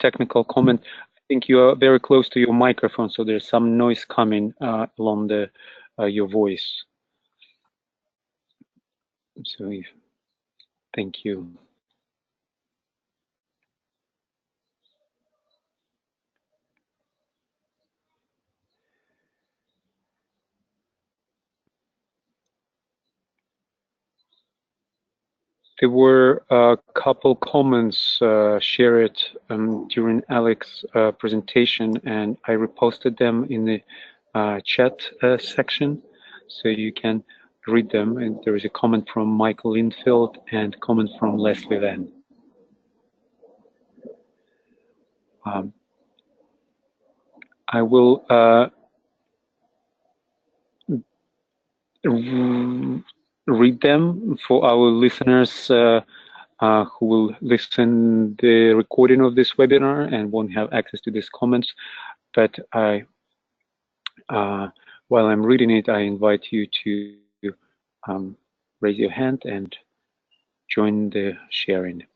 technical comment. I think you are very close to your microphone, so there's some noise coming along the your voice. So, thank you. There were a couple comments shared during Alex's presentation, and I reposted them in the chat section, so you can read them. And there is a comment from Michael Linfield and a comment from Leslie Van. I will read them for our listeners who will listen the recording of this webinar and won't have access to these comments. But while I'm reading it, I invite you to raise your hand and join the sharing.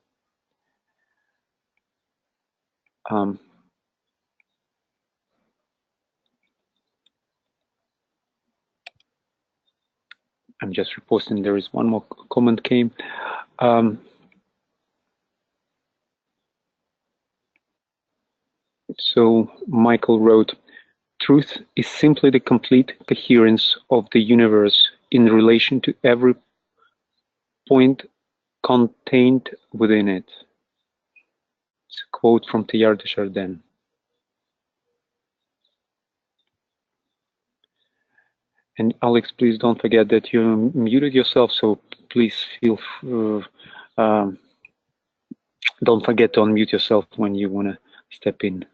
I'm just reposting. There is one more comment came. So Michael wrote, "Truth is simply the complete coherence of the universe in relation to every point contained within it." It's a quote from Teilhard de Chardin. And Alex, please don't forget that you muted yourself, so please feel don't forget to unmute yourself when you want to step in.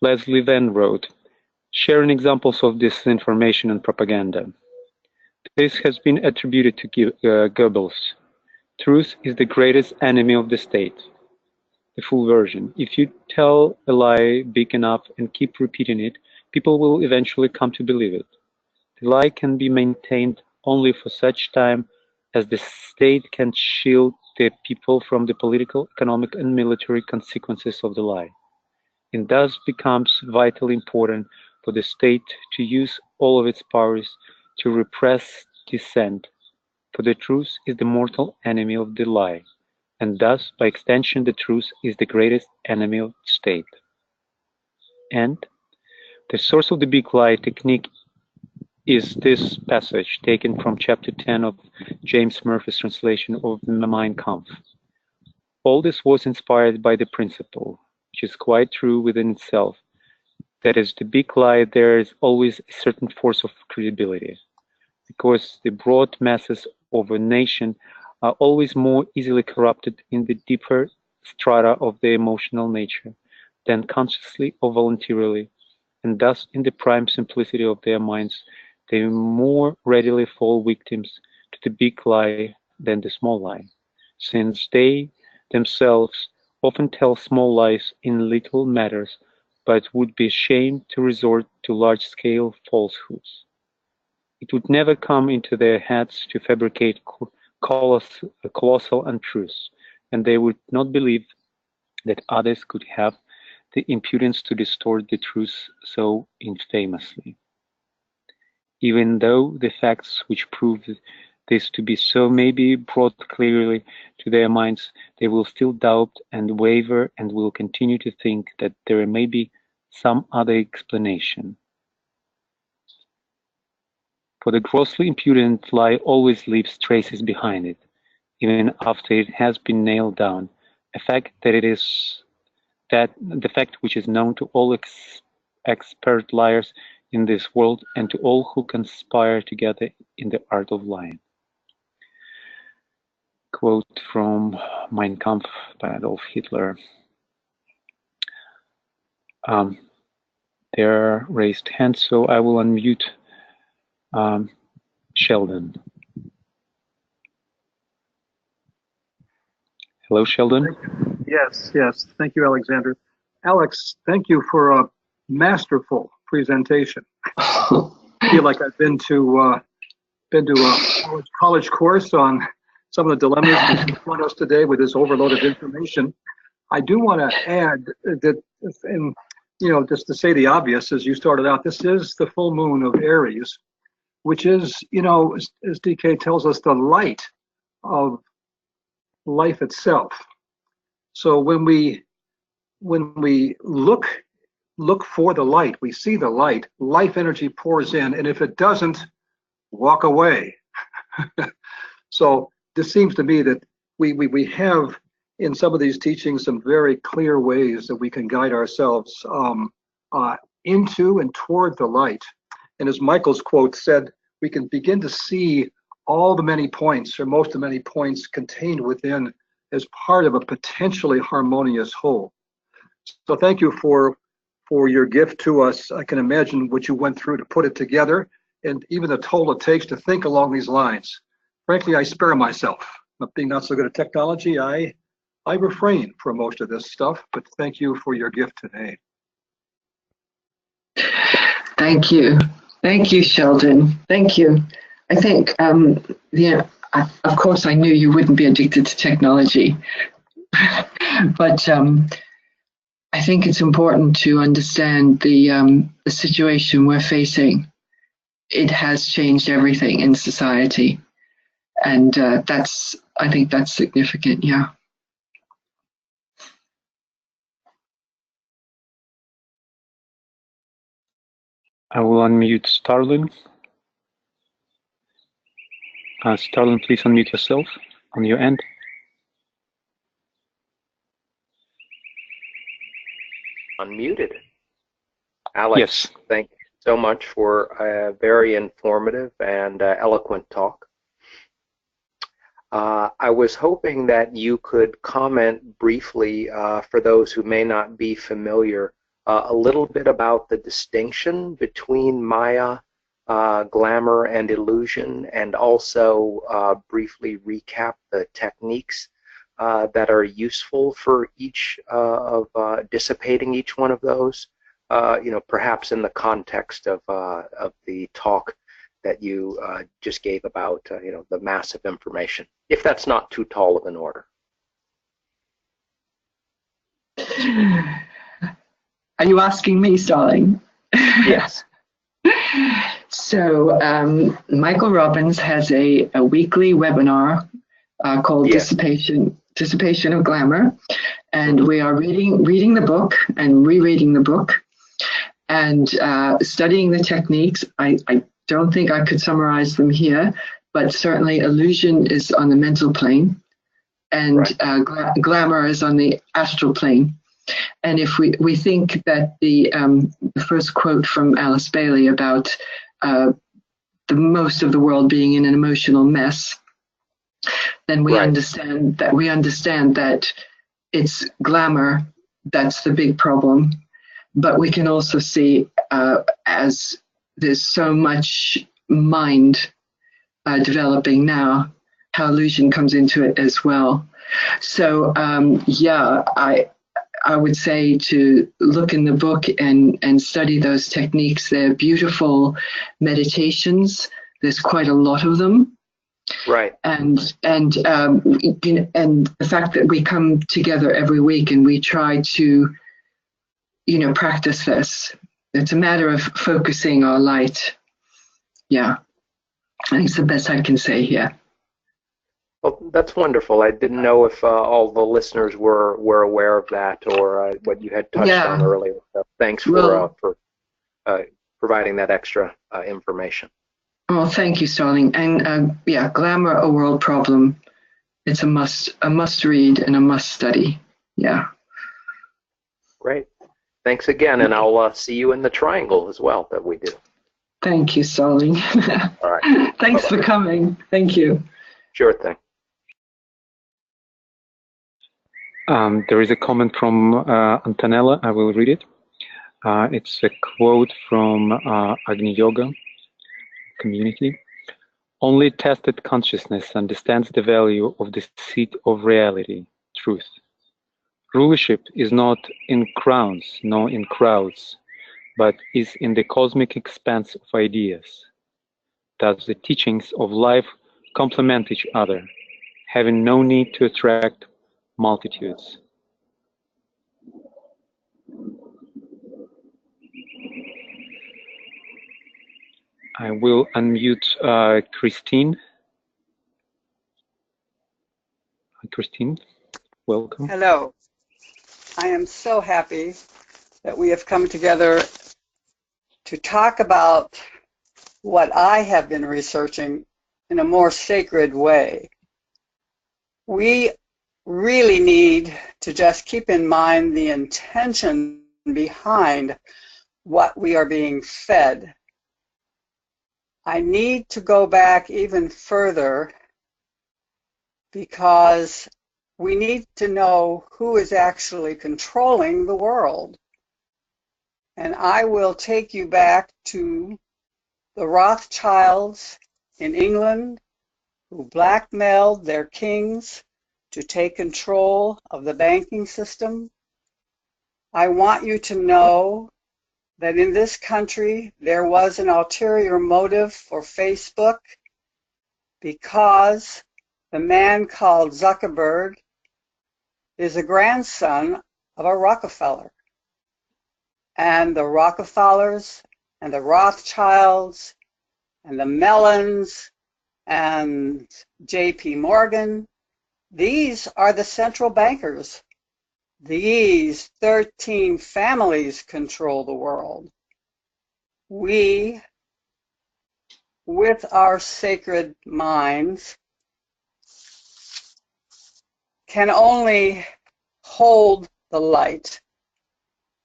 Leslie then wrote, "Sharing examples of disinformation and propaganda. This has been attributed to Goebbels. Truth is the greatest enemy of the state." The full version. "If you tell a lie big enough and keep repeating it, people will eventually come to believe it. The lie can be maintained only for such time as the state can shield the people from the political, economic, and military consequences of the lie. It thus becomes vitally important for the state to use all of its powers to repress dissent, for the truth is the mortal enemy of the lie, and thus, by extension, the truth is the greatest enemy of the state." And the source of the big lie technique is this passage taken from chapter 10 of James Murphy's translation of Mein Kampf. "All this was inspired by the principle, which is quite true within itself, that is the big lie there is always a certain force of credibility, because the broad masses of a nation are always more easily corrupted in the deeper strata of the emotional nature than consciously or voluntarily, and thus in the prime simplicity of their minds they more readily fall victims to the big lie than the small lie, since they themselves often tell small lies in little matters, but would be ashamed to resort to large-scale falsehoods. It would never come into their heads to fabricate colossal untruths, and they would not believe that others could have the impudence to distort the truth so infamously. Even though the facts which prove this to be so may be brought clearly to their minds, they will still doubt and waver and will continue to think that there may be some other explanation. For the grossly impudent lie always leaves traces behind it, even after it has been nailed down, a fact that it is the fact which is known to all expert liars in this world and to all who conspire together in the art of lying." Quote from Mein Kampf by Adolf Hitler. There are raised hands, so I will unmute Sheldon. Hello, Sheldon. Yes. Thank you, Alexander. Alex, thank you for a masterful presentation. I feel like I've been to a college course on some of the dilemmas that confront us today with this overload of information. I do want to add that, and just to say the obvious, as you started out, this is the full moon of Aries, which is, as DK tells us, the light of life itself. So when we look for the light, we see the light, life energy pours in, and if it doesn't, walk away. So this seems to me that we have in some of these teachings some very clear ways that we can guide ourselves into and toward the light. And as Michael's quote said, we can begin to see all the many points, or most of the many points, contained within as part of a potentially harmonious whole. So thank you for for your gift to us. I can imagine what you went through to put it together, and even the toll it takes to think along these lines. Frankly, I spare myself. Being not so good at technology, I refrain from most of this stuff, but thank you for your gift today. Thank you. Thank you, Sheldon. Thank you. I think, of course, I knew you wouldn't be addicted to technology, but I think it's important to understand the situation we're facing. It has changed everything in society, and I think that's significant. Yeah. I will unmute Starlin. Starlin, please unmute yourself on your end. Unmuted. Alex, yes. Thank you so much for a very informative and eloquent talk. I was hoping that you could comment briefly, for those who may not be familiar, a little bit about the distinction between Maya, glamour, and illusion, and also briefly recap the techniques that are useful for each of dissipating each one of those. Perhaps in the context of the talk that you just gave about, the massive information, if that's not too tall of an order. Are you asking me, Starling? Yes. So Michael Robbins has a weekly webinar called Dissipation of Glamour, and we are reading the book and rereading the book and studying the techniques. I don't think I could summarize them here, but certainly illusion is on the mental plane, and right. Glamour is on the astral plane. And if we think that the first quote from Alice Bailey about the most of the world being in an emotional mess, then we understand that it's glamour that's the big problem. But we can also see as there's so much mind developing now, how illusion comes into it as well. So I would say to look in the book and study those techniques. They're beautiful meditations. There's quite a lot of them. Right. And the fact that we come together every week and we try to, practice this. It's a matter of focusing our light. Yeah. I think it's the best I can say here. Well, that's wonderful. I didn't know if all the listeners were aware of that or what you had touched on earlier. So thanks for providing that extra information. Well, thank you, Starling. And Glamour, a World Problem. It's a must read and a must study. Yeah. Great. Thanks again, and I'll see you in the triangle as well that we do. Thank you, Starling. All right. Thanks for coming. Thank you. Sure thing. There is a comment from Antonella. I will read it. It's a quote from Agni Yoga community. Only tested consciousness understands the value of the seat of reality, truth. Rulership is not in crowns, nor in crowds, but is in the cosmic expanse of ideas. Thus the teachings of life complement each other, having no need to attract multitudes. I will unmute Christine. Christine, welcome. Hello. I am so happy that we have come together to talk about what I have been researching in a more sacred way. We really need to just keep in mind the intention behind what we are being fed. I need to go back even further because we need to know who is actually controlling the world. and I will take you back to the Rothschilds in England, who blackmailed their kings to take control of the banking system. I want you to know that in this country there was an ulterior motive for Facebook, because the man called Zuckerberg is a grandson of a Rockefeller. And the Rockefellers and the Rothschilds and the Mellons and J.P. Morgan, these are the central bankers. These 13 families control the world. We, with our sacred minds, can only hold the light.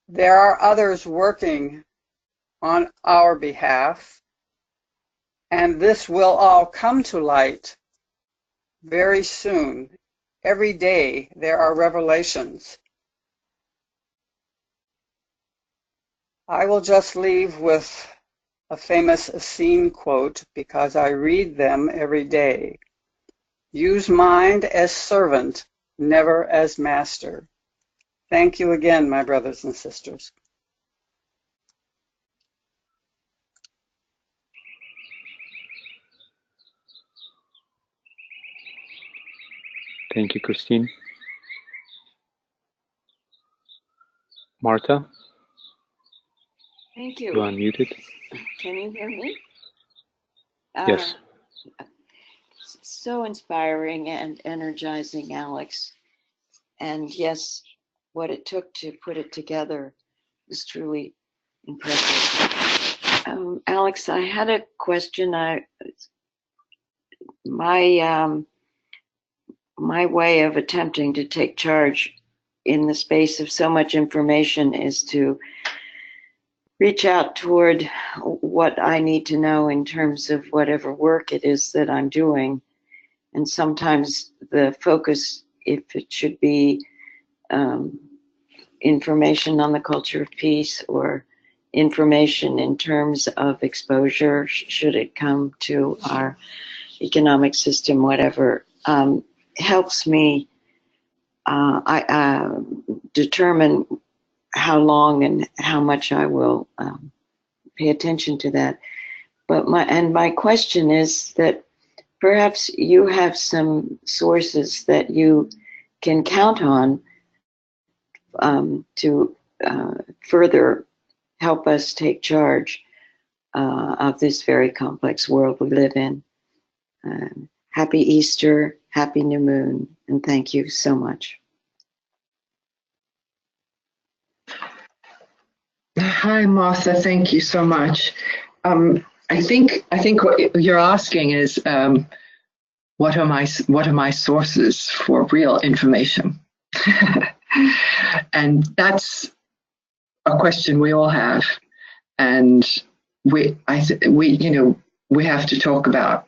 There are others working on our behalf, and this will all come to light very soon. Every day there are revelations. I will just leave with a famous Essene quote, because I read them every day. Use mind as servant, never as master. Thank you again, my brothers and sisters. Thank you, Christine. Marta? Thank you. You're unmuted. Can you hear me? Yes. So inspiring and energizing, Alex. And yes, what it took to put it together is truly impressive. Alex, I had a question. My way of attempting to take charge in the space of so much information is to reach out toward what I need to know in terms of whatever work it is that I'm doing. And sometimes the focus, if it should be information on the culture of peace or information in terms of exposure, should it come to our economic system, whatever, helps me determine how long and how much I will pay attention to that. But my question is that perhaps you have some sources that you can count on to further help us take charge of this very complex world we live in. Happy Easter, happy new moon, and thank you so much. Hi, Martha. Thank you so much. I think what you're asking is, what are my sources for real information? And that's a question we all have, and we have to talk about.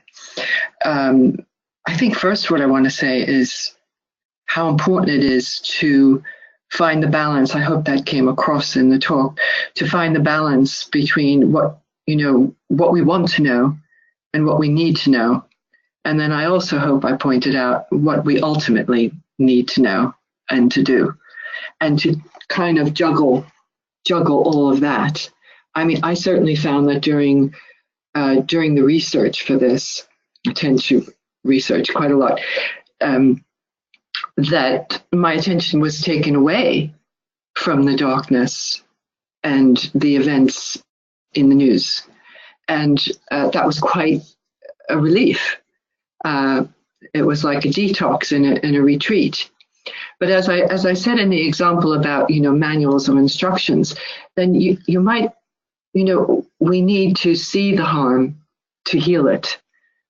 I think first what I want to say is how important it is to find the balance. I hope that came across in the talk, to find the balance between what we want to know and what we need to know. And then I also hope I pointed out what we ultimately need to know and to do, and to kind of juggle all of that. I mean, I certainly found that during the research for this, I tend to research quite a lot, that my attention was taken away from the darkness and the events in the news. And that was quite a relief. It was like a detox in a retreat. But as I said in the example about, manuals of instructions, then you might, we need to see the harm to heal it.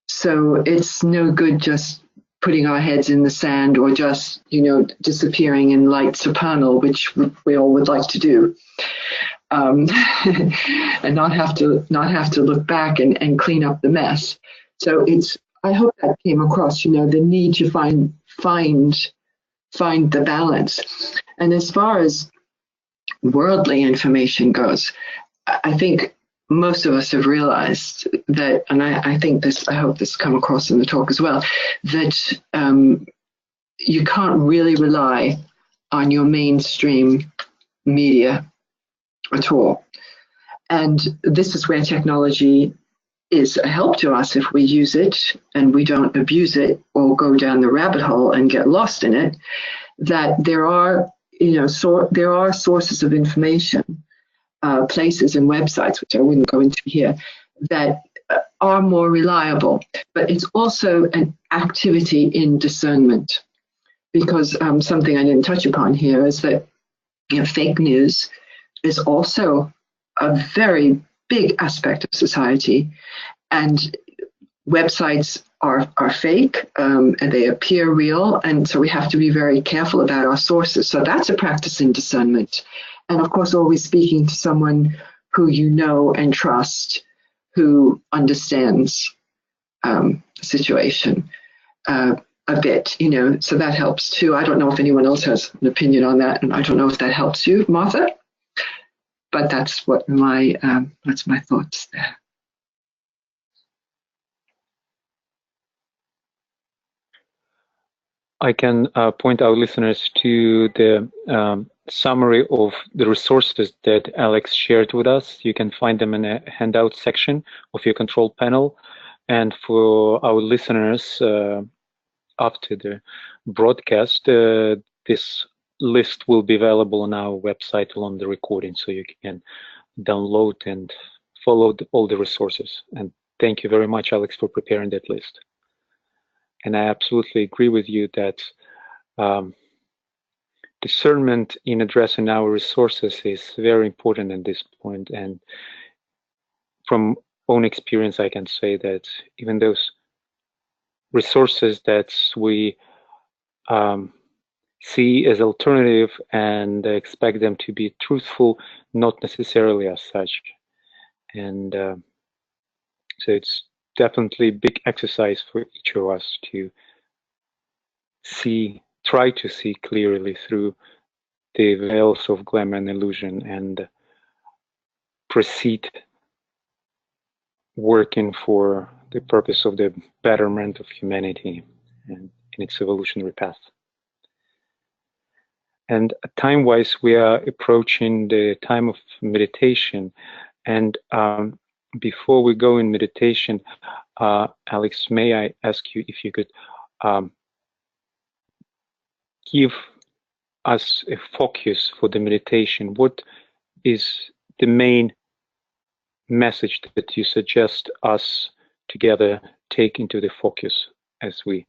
So it's no good just putting our heads in the sand or just, disappearing in light supernal, which we all would like to do, and not have to look back and clean up the mess. So I hope that came across, the need to find the balance. And as far as worldly information goes, I think most of us have realized that, and I think this, I hope this come across in the talk as well, that you can't really rely on your mainstream media at all. And this is where technology is a help to us if we use it and we don't abuse it or go down the rabbit hole and get lost in it, that there are, there are sources of information, places and websites, which I wouldn't go into here, that are more reliable. But it's also an activity in discernment, because something I didn't touch upon here is that fake news is also a very big aspect of society, and websites are fake, and they appear real, and so we have to be very careful about our sources. So that's a practice in discernment, and of course always speaking to someone who you know and trust, who understands the situation a bit, so that helps too. I don't know if anyone else has an opinion on that, and I don't know if that helps you, Martha, but that's what my thoughts there. I can point our listeners to the summary of the resources that Alex shared with us. You can find them in a handout section of your control panel. And for our listeners, after the broadcast, this list will be available on our website along the recording, so you can download and follow all the resources. And thank you very much, Alex, for preparing that list. And I absolutely agree with you that discernment in addressing our resources is very important at this point. And from own experience, I can say that even those resources that we see as alternative and expect them to be truthful, not necessarily as such. And so it's definitely a big exercise for each of us to try to see clearly through the veils of glamour and illusion, and proceed working for the purpose of the betterment of humanity and in its evolutionary path. And time-wise, we are approaching the time of meditation. And before we go in meditation, Alex, may I ask you if you could give us a focus for the meditation? What is the main message that you suggest us together take into the focus as we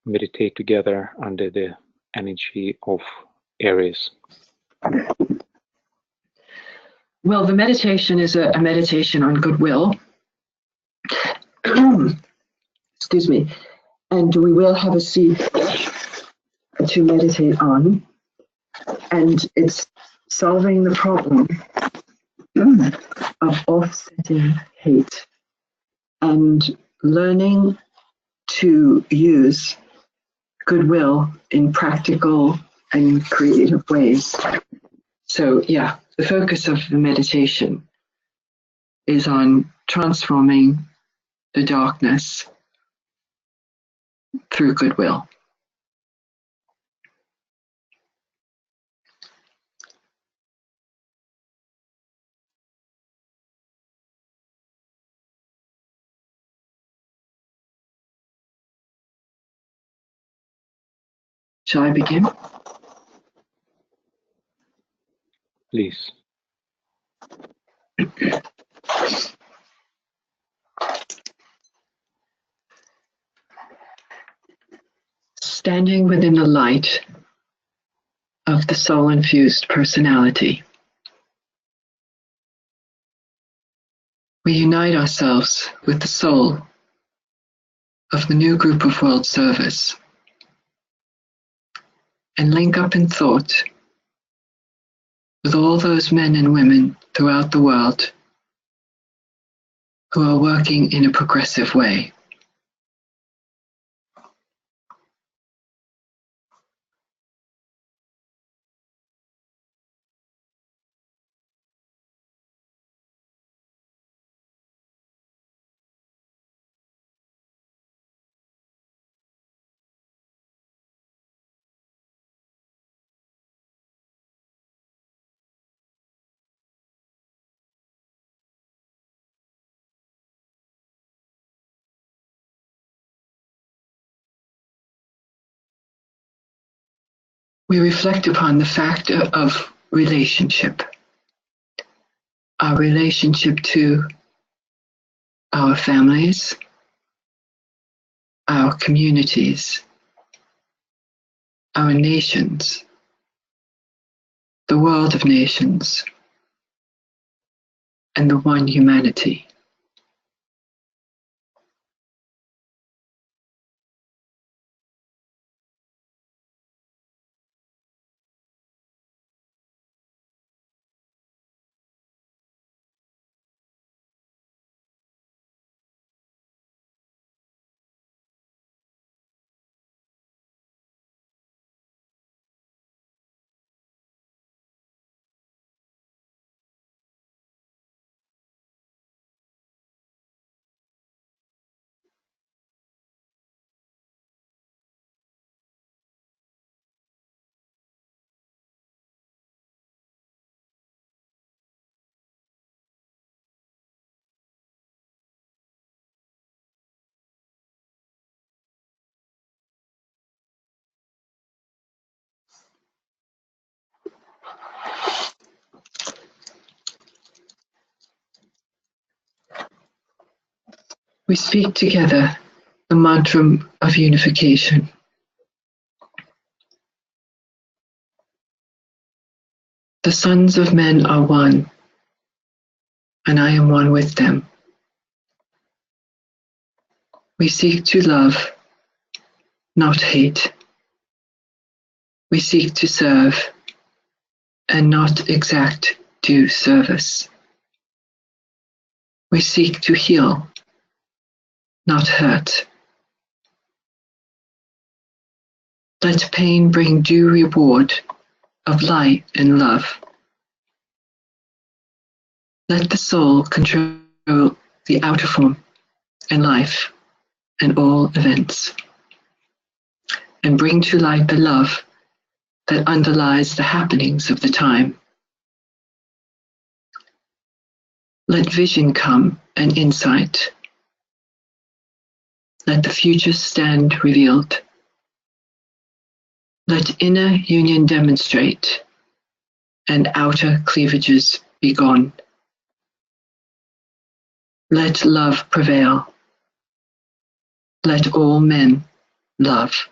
meditate together under the energy of Aries? Well, the meditation is a meditation on goodwill. Excuse me. And we will have a seed to meditate on. And it's solving the problem of offsetting hate and learning to use goodwill in practical and creative ways. So yeah, the focus of the meditation is on transforming the darkness through goodwill. Shall I begin? Please. Standing within the light of the soul-infused personality, we unite ourselves with the soul of the new group of world service and link up in thought with all those men and women throughout the world who are working in a progressive way. we reflect upon the fact of relationship, our relationship to our families, our communities, our nations, the world of nations, and the one humanity. We speak together the mantra of unification. The sons of men are one, and I am one with them. We seek to love, not hate. We seek to serve, and not exact due service. We seek to heal, not hurt. Let pain bring due reward of light and love. Let the soul control the outer form and life and all events, and bring to light the love that underlies the happenings of the time. Let vision come and insight. Let the future stand revealed. Let inner union demonstrate, and outer cleavages be gone. Let love prevail. Let all men love.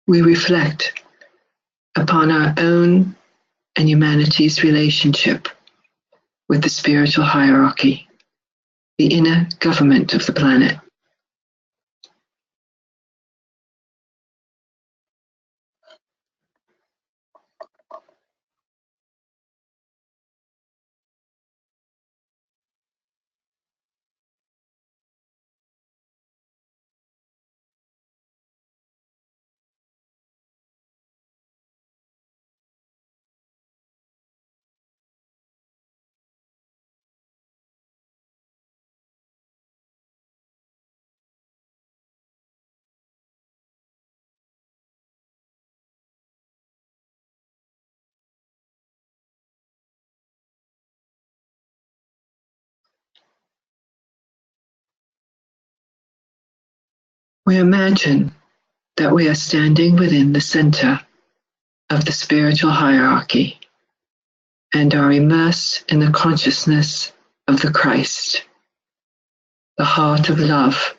We reflect upon our own and humanity's relationship with the spiritual hierarchy, the inner government of the planet. We imagine that we are standing within the center of the spiritual hierarchy and are immersed in the consciousness of the Christ, the heart of love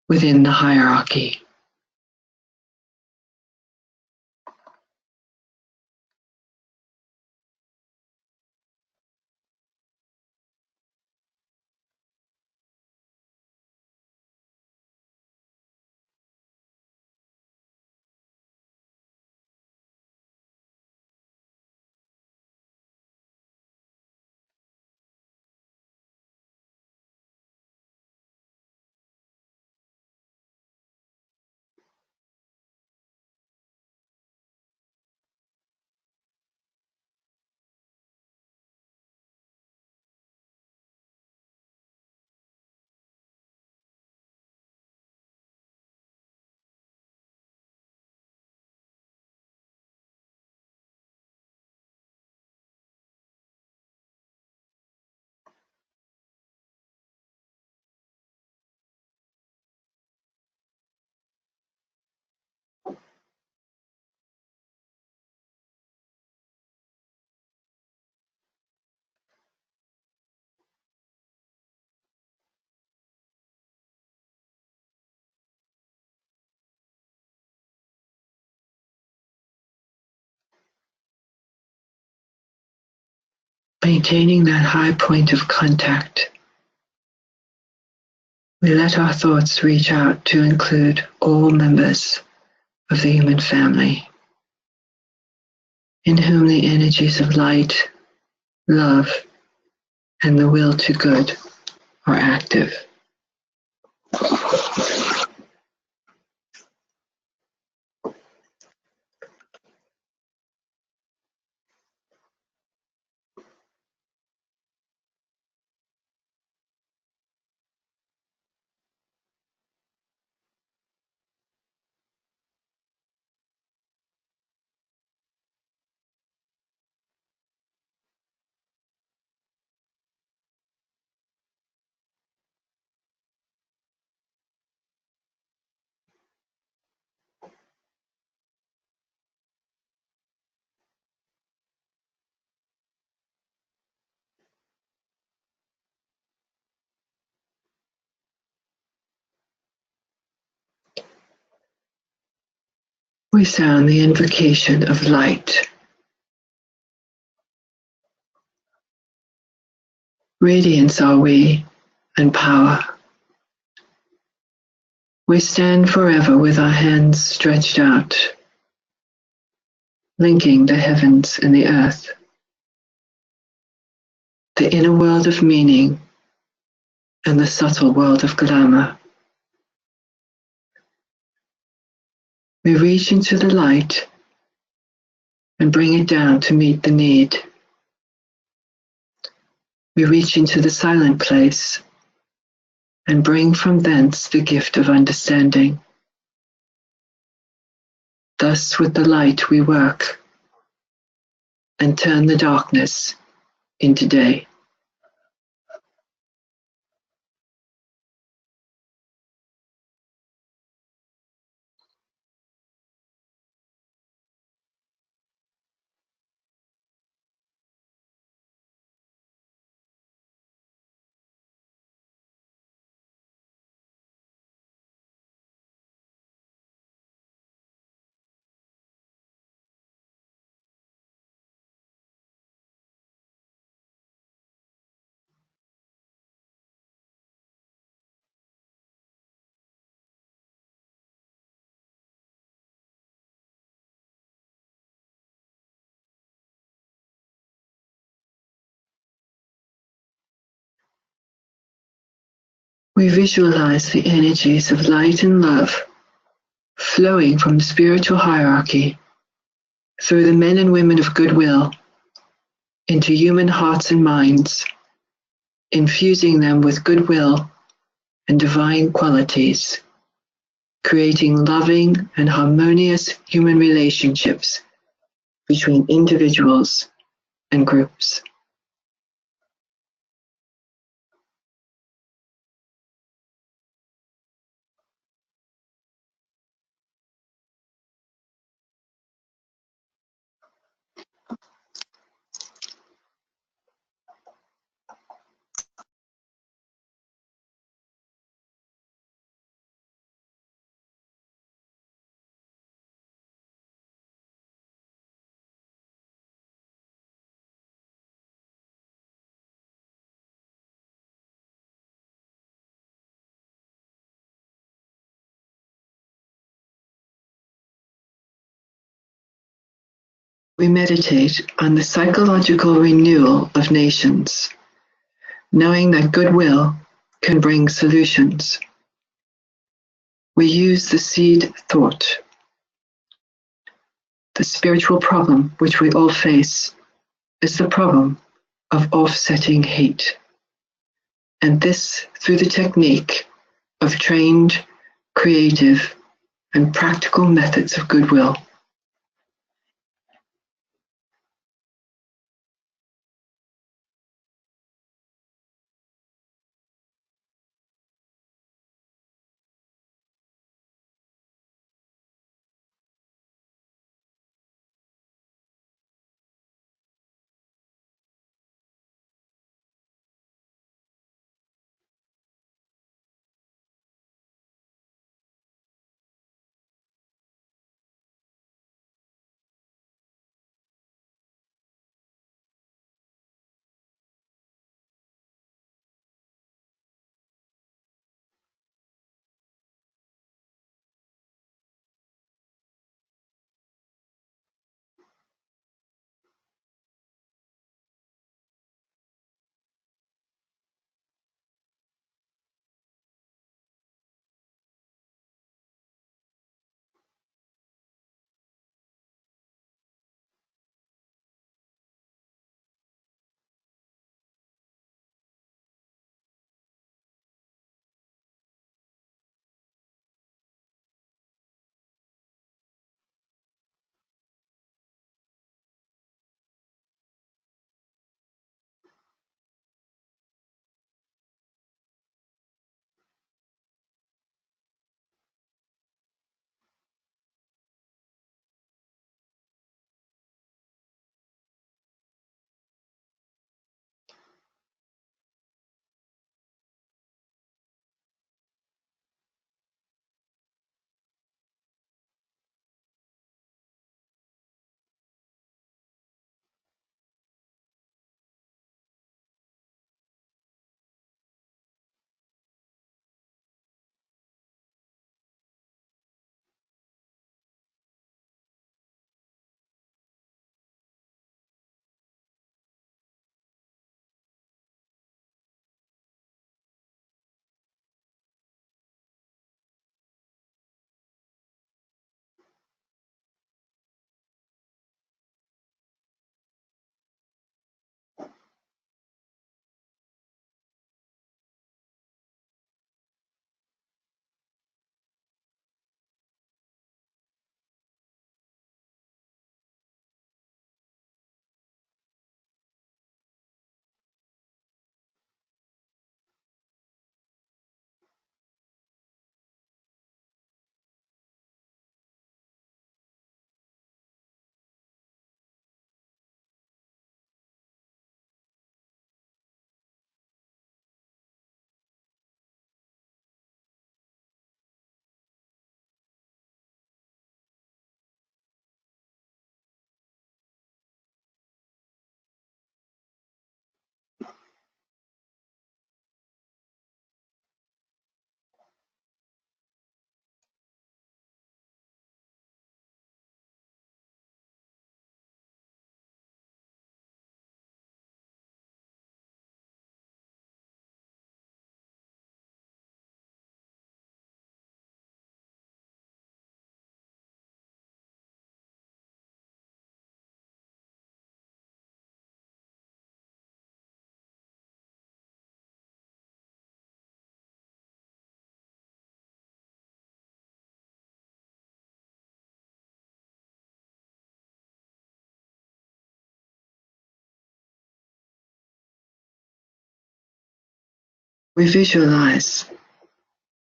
within the hierarchy. Maintaining that high point of contact, we let our thoughts reach out to include all members of the human family, in whom the energies of light, love, and the will to good are active. We sound the invocation of light. Radiance are we, and power. We stand forever with our hands stretched out, linking the heavens and the earth, the inner world of meaning and the subtle world of glamour. We reach into the light and bring it down to meet the need. We reach into the silent place and bring from thence the gift of understanding. Thus with the light we work and turn the darkness into day. We visualize the energies of light and love flowing from the spiritual hierarchy through the men and women of goodwill into human hearts and minds, infusing them with goodwill and divine qualities, creating loving and harmonious human relationships between individuals and groups. We meditate on the psychological renewal of nations, knowing that goodwill can bring solutions. We use the seed thought. The spiritual problem which we all face is the problem of offsetting hate, and this through the technique of trained, creative, and practical methods of goodwill. we visualize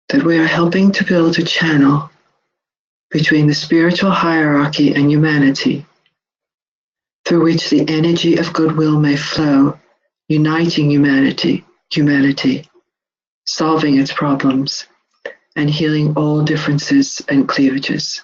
that we are helping to build a channel between the spiritual hierarchy and humanity, through which the energy of goodwill may flow, uniting humanity, solving its problems, and healing all differences and cleavages.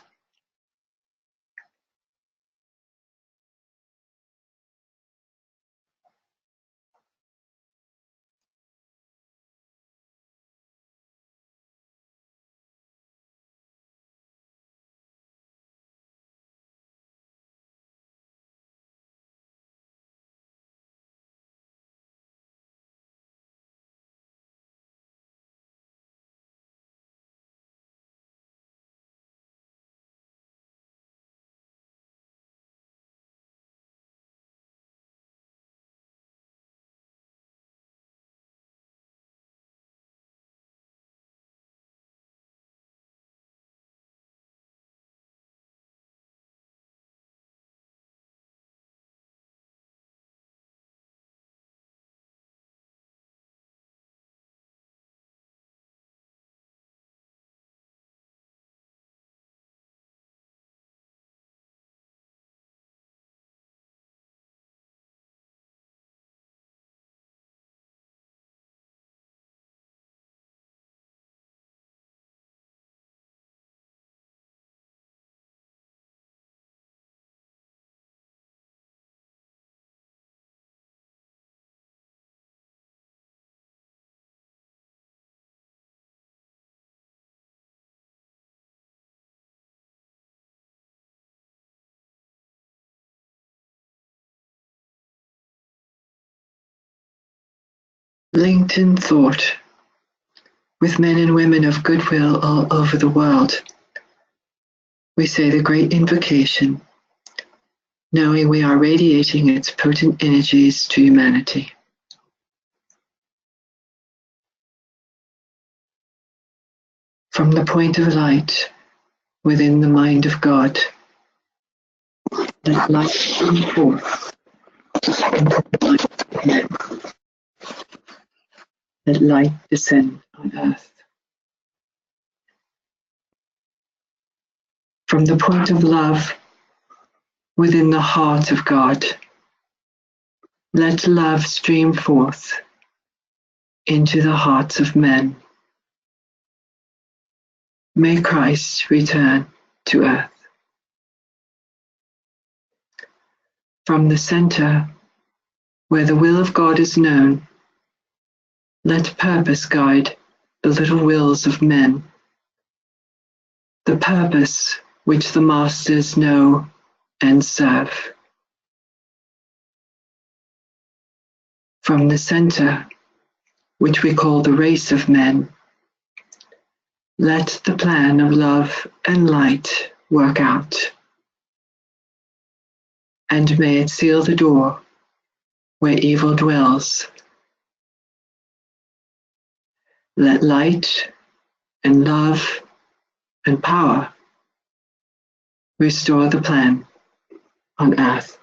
Linked in thought with men and women of goodwill all over the world, we say the great invocation, knowing we are radiating its potent energies to humanity. From the point of light within the mind of God, let light come forth into the light of men. Let light descend on earth. From the point of love within the heart of God, let love stream forth into the hearts of men. May Christ return to earth. From the center where the will of God is known, let purpose guide the little wills of men, the purpose which the masters know and serve. From the center, which we call the race of men, let the plan of love and light work out, and may it seal the door where evil dwells. Let light and love and power restore the plan on earth.